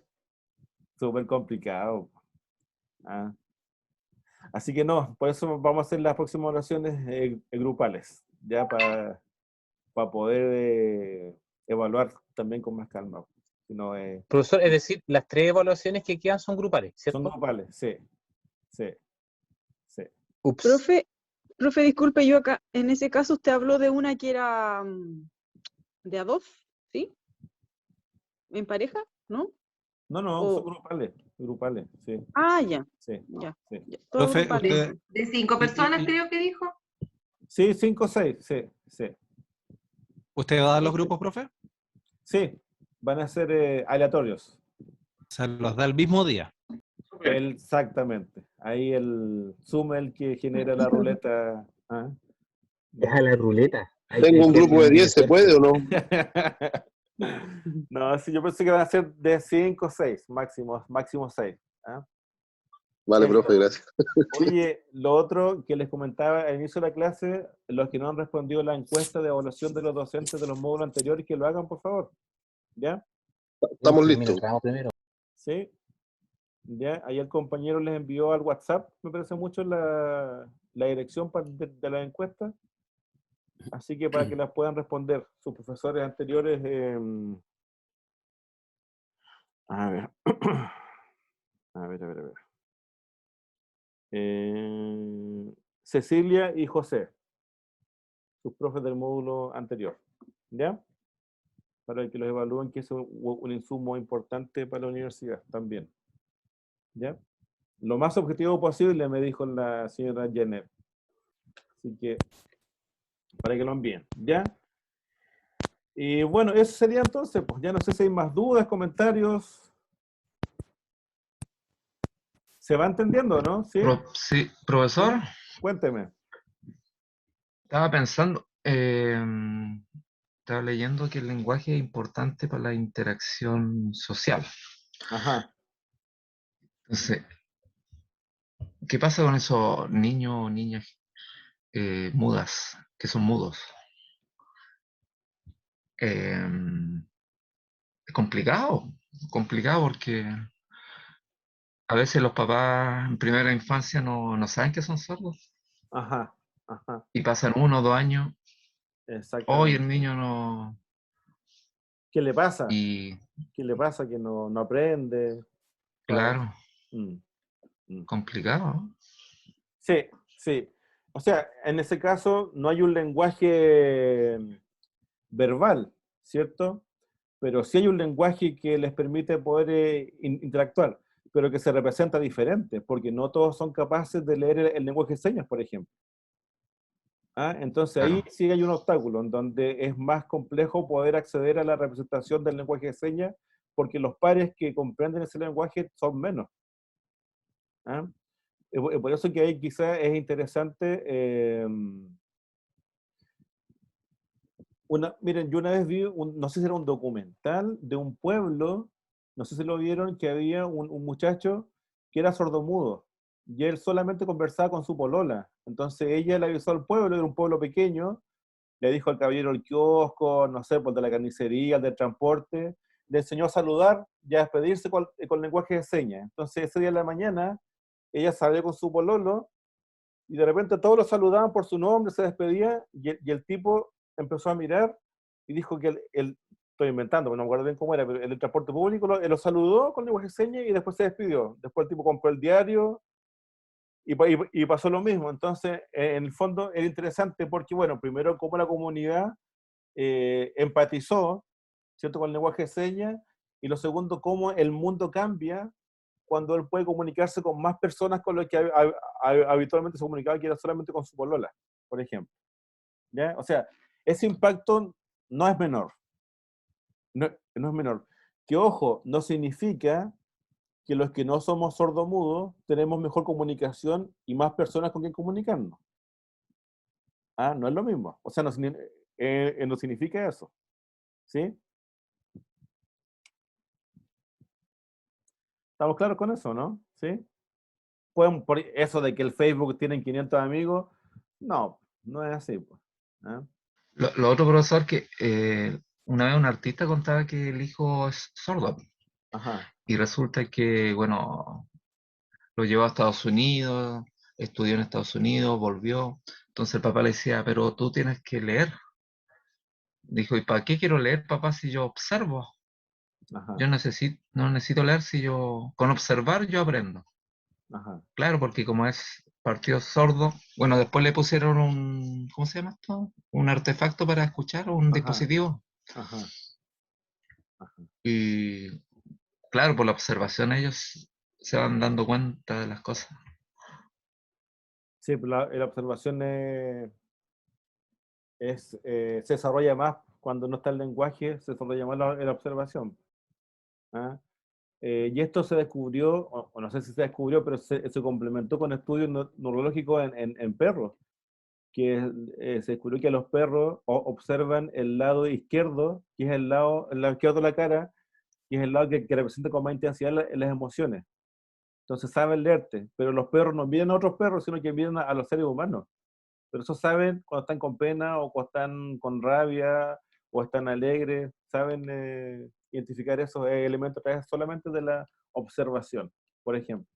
súper complicado. Ah. Así que no, por eso vamos a hacer las próximas oraciones grupales, ya para poder evaluar también con más calma. Profesor, es decir, las 3 evaluaciones que quedan son grupales, ¿cierto? Son grupales, sí. Ups. Profe, disculpe, yo acá, en ese caso usted habló de una que era de a 2, ¿sí? ¿En pareja? ¿No? No, son grupales, sí. Ah, ya. Sí. Todos Profe, grupales. ¿De 5 personas creo que dijo? Sí, 5 o 6, sí. ¿Usted va a dar los grupos, profe? Sí, van a ser aleatorios. O sea, los da el mismo día. Exactamente. Ahí el Zoom el que genera la ruleta. ¿Ah? Deja la ruleta. Tengo un grupo de 10, ¿se puede o no? No, sí, yo pensé que van a ser de 5 o 6, máximo 6. ¿Ah? Vale, profe, gracias. Oye, lo otro que les comentaba al inicio de la clase, los que no han respondido la encuesta de evaluación de los docentes de los módulos anteriores, que lo hagan, por favor. ¿Ya? Estamos listos. Sí. ¿Ya? Ahí el compañero les envió al WhatsApp, me parece mucho, la dirección de la encuesta. Así que para que las puedan responder sus profesores anteriores. A ver. A ver. Cecilia y José, sus profes del módulo anterior. ¿Ya? Para que los evalúen, que es un insumo importante para la universidad también. ¿Ya? Lo más objetivo posible, me dijo la señora Jenner. Así que, para que lo envíen. ¿Ya? Y bueno, eso sería entonces, pues ya no sé si hay más dudas, comentarios. ¿Se va entendiendo, no? Sí. Sí, profesor, Cuénteme. estaba pensando, estaba leyendo que el lenguaje es importante para la interacción social. Ajá. Entonces, ¿qué pasa con esos niños o niñas mudas, que son mudos? Es complicado porque a veces los papás en primera infancia no saben que son sordos Ajá. y pasan 1 o 2 años. Hoy el Exactamente. niño no... ¿Qué le pasa? Y ¿Qué le pasa? Que no aprende. claro, Mm. complicado. Sí, sí. O sea, en ese caso no hay un lenguaje verbal, ¿cierto? Pero sí hay un lenguaje que les permite poder interactuar, pero que se representa diferente, porque no todos son capaces de leer el lenguaje de señas, por ejemplo. ¿Ah? Entonces ahí Claro. sí hay un obstáculo, en donde es más complejo poder acceder a la representación del lenguaje de señas, porque los pares que comprenden ese lenguaje son menos. ¿Ah? Por eso que ahí quizás es interesante. Miren, yo una vez vi, no sé si era un documental de un pueblo, no sé si lo vieron, que había un muchacho que era sordomudo y él solamente conversaba con su polola. Entonces ella le avisó al pueblo, era un pueblo pequeño, le dijo al caballero del kiosco, no sé, pues de la carnicería, del transporte, le enseñó a saludar y a despedirse con lenguaje de señas. Entonces ese día de la mañana ella salió con su pololo y de repente todos lo saludaban por su nombre, se despedía, y el tipo empezó a mirar y dijo que estoy inventando, no me acuerdo bien cómo era, pero el transporte público lo saludó con lenguaje de señas y después se despidió. Después el tipo compró el diario y pasó lo mismo. Entonces, en el fondo era interesante porque, bueno, primero cómo la comunidad empatizó, ¿cierto?, con el lenguaje de señas, y lo segundo, cómo el mundo cambia cuando él puede comunicarse con más personas con las que habitualmente se comunicaba, que era solamente con su polola, por ejemplo. ¿Ya? O sea, ese impacto no es menor. No es menor. Que ojo, no significa que los que no somos sordomudos tenemos mejor comunicación y más personas con quien comunicarnos. Ah, no es lo mismo. O sea, no significa eso. ¿Sí? ¿Estamos claros con eso, no? ¿Sí? Por eso de que el Facebook tienen 500 amigos, no es así. Pues. ¿Ah? Lo otro, profesor, que una vez un artista contaba que el hijo es sordo. Ajá. Y resulta que, bueno, lo llevó a Estados Unidos, estudió en Estados Unidos, volvió. Entonces el papá le decía, pero tú tienes que leer. Dijo, ¿y para qué quiero leer, papá, si yo observo? Ajá. Yo no necesito leer si con observar yo aprendo. Ajá. Claro, porque como es partido sordo, bueno, después le pusieron ¿cómo se llama esto? Un artefacto para escuchar, un dispositivo. Ajá. Y claro, por la observación ellos se van dando cuenta de las cosas. Sí, la observación se desarrolla más cuando no está el lenguaje, se desarrolla más la observación. ¿Ah? Y esto se descubrió, o no sé si se descubrió, pero se complementó con estudios neurológicos en perros, que se descubrió que los perros observan el lado izquierdo, que es el lado izquierdo de la cara, que es el lado que representa con más intensidad las emociones. Entonces saben leerte, pero los perros no miran a otros perros, sino que miran a los seres humanos. Pero eso saben cuando están con pena o cuando están con rabia o están alegres, saben identificar esos elementos a través solamente de la observación, por ejemplo.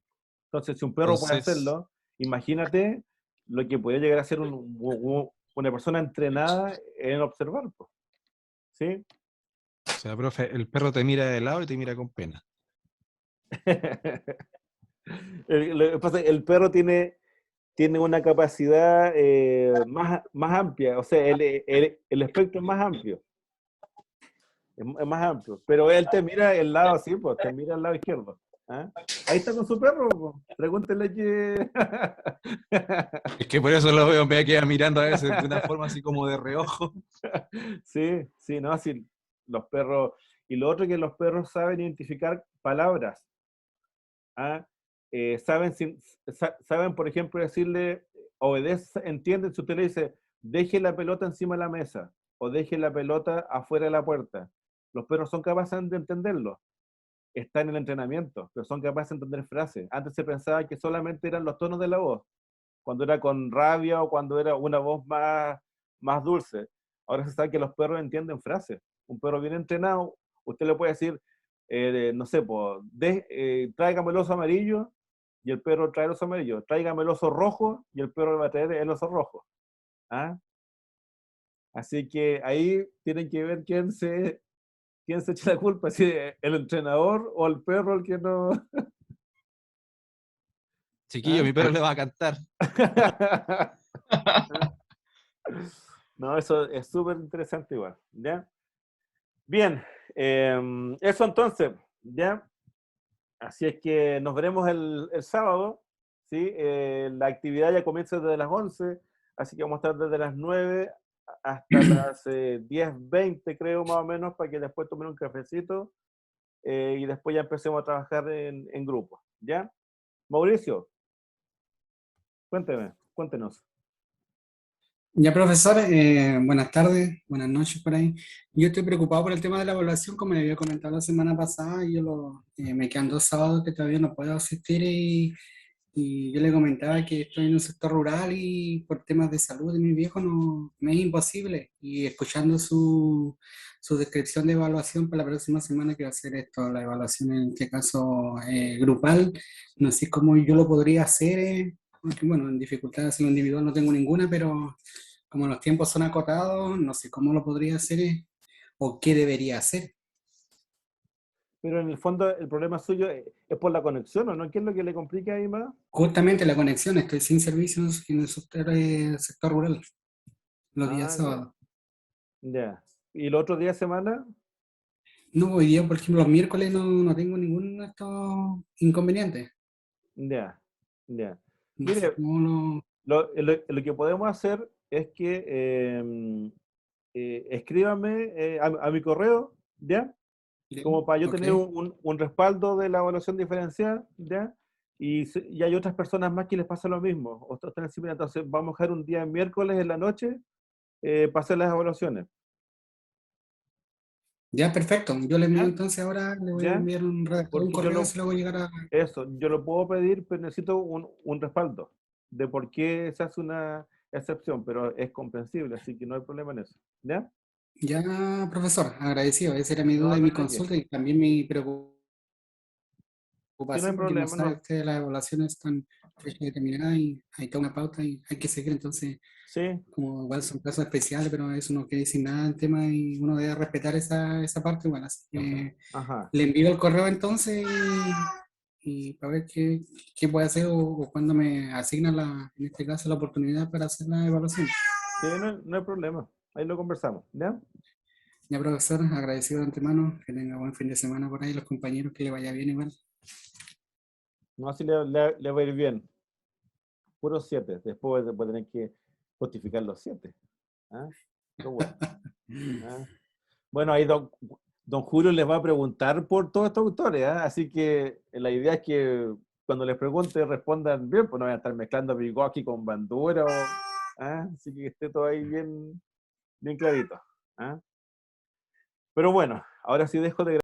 Entonces, si un perro puede Entonces, hacerlo, imagínate lo que podría llegar a ser una persona entrenada en observar, po, ¿sí? o sea, profe, el perro te mira de lado y te mira con pena. Lo que pasa es que el perro tiene una capacidad más amplia, o sea, el espectro es más amplio, es más amplio, pero él te mira el lado así, pues, te mira al lado izquierdo. ¿Ah? Ahí está con su perro, pues. Pregúntele que... Es que por eso lo veo, me queda mirando a veces de una forma así como de reojo. Sí, sí, no, sí, los perros, y lo otro es que los perros saben identificar palabras. ¿Ah? Saben, por ejemplo, decirle, obedece, entienden, si usted le dice, deje la pelota encima de la mesa, o deje la pelota afuera de la puerta. Los perros son capaces de entenderlo. Está en el entrenamiento, pero son capaces de entender frases. Antes se pensaba que solamente eran los tonos de la voz, cuando era con rabia o cuando era una voz más dulce. Ahora se sabe que los perros entienden frases. Un perro bien entrenado, usted le puede decir, no sé, tráigame el oso amarillo, y el perro trae el oso amarillo. Tráigame el oso rojo, y el perro le va a traer el oso rojo. ¿Ah? Así que ahí tienen que ver quién se echa la culpa, si el entrenador o el perro el que no... Chiquillo, mi perro le va a cantar. No, eso es súper interesante igual, ¿ya? Bien, eso entonces, ¿ya? Así es que nos veremos el sábado, ¿sí? La actividad ya comienza desde las 11, así que vamos a estar desde las 9 hasta las 10:20, creo, más o menos, para que después tomen un cafecito y después ya empecemos a trabajar en grupo, ¿ya? Mauricio, cuéntenos. Ya, profesor, buenas tardes, buenas noches por ahí. Yo estoy preocupado por el tema de la evaluación, como le había comentado la semana pasada, me quedan 2 sábados que todavía no puedo asistir y yo le comentaba que estoy en un sector rural y por temas de salud de mi viejo no, me es imposible. Y escuchando su descripción de evaluación para la próxima semana que va a ser esto, la evaluación en este caso grupal, no sé cómo yo lo podría hacer, porque bueno, en dificultades en lo individual no tengo ninguna, pero como los tiempos son acotados, no sé cómo lo podría hacer o qué debería hacer. Pero en el fondo el problema suyo es por la conexión, ¿o no? ¿Qué es lo que le complica ahí más? Justamente la conexión, estoy sin servicios en el sector rural, los días Ya. sábados. Ya. ¿Y los otros días de semana? No, hoy día, por ejemplo, los miércoles no tengo ningún de estos inconvenientes. Ya, ya. No sé Mire, cómo lo que podemos hacer es que escríbame a mi correo, ¿ya? Como para yo tener ok. un respaldo de la evaluación diferencial, ¿ya? Y hay otras personas más que les pasa lo mismo. O están similar. Entonces vamos a dejar un día miércoles en la noche para hacer las evaluaciones. Ya, perfecto. Yo le envío ¿Ya? entonces ahora, le voy a ¿Ya? enviar un Porque yo correo, se lo voy a llegar a... yo lo puedo pedir, pero necesito un respaldo de por qué se hace una excepción, pero es comprensible, así que no hay problema en eso. ¿Ya? Ya, profesor, agradecido. Esa era mi duda No, y no mi hay de qué. consulta y también mi Sí, no hay preocupación porque no problema, sabe no. usted las evaluaciones están determinadas y hay toda una pauta y hay que seguir. Entonces, Sí. como igual son casos especiales, pero eso no quiere decir nada en tema y uno debe respetar esa parte. Bueno, así que Ajá. le envío el correo entonces y para ver qué puede hacer o cuándo me asignan en este caso la oportunidad para hacer la evaluación. Sí, no hay problema. Ahí lo conversamos. ¿Ya? Ya, profesor, agradecido de antemano, que tenga buen fin de semana por ahí, los compañeros, que le vaya bien igual. No, así le va a ir bien. Puros 7. Después voy a tener que justificar los 7. ¿Ah? Pero bueno. ¿Ah? Bueno, ahí don Julio les va a preguntar por todos estos autores, ¿ah? Así que la idea es que cuando les pregunte respondan bien, pues no vayan a estar mezclando Vygotsky con Bandura, ¿ah? Así que esté todo ahí bien clarito. ¿Ah? Pero bueno, ahora sí dejo de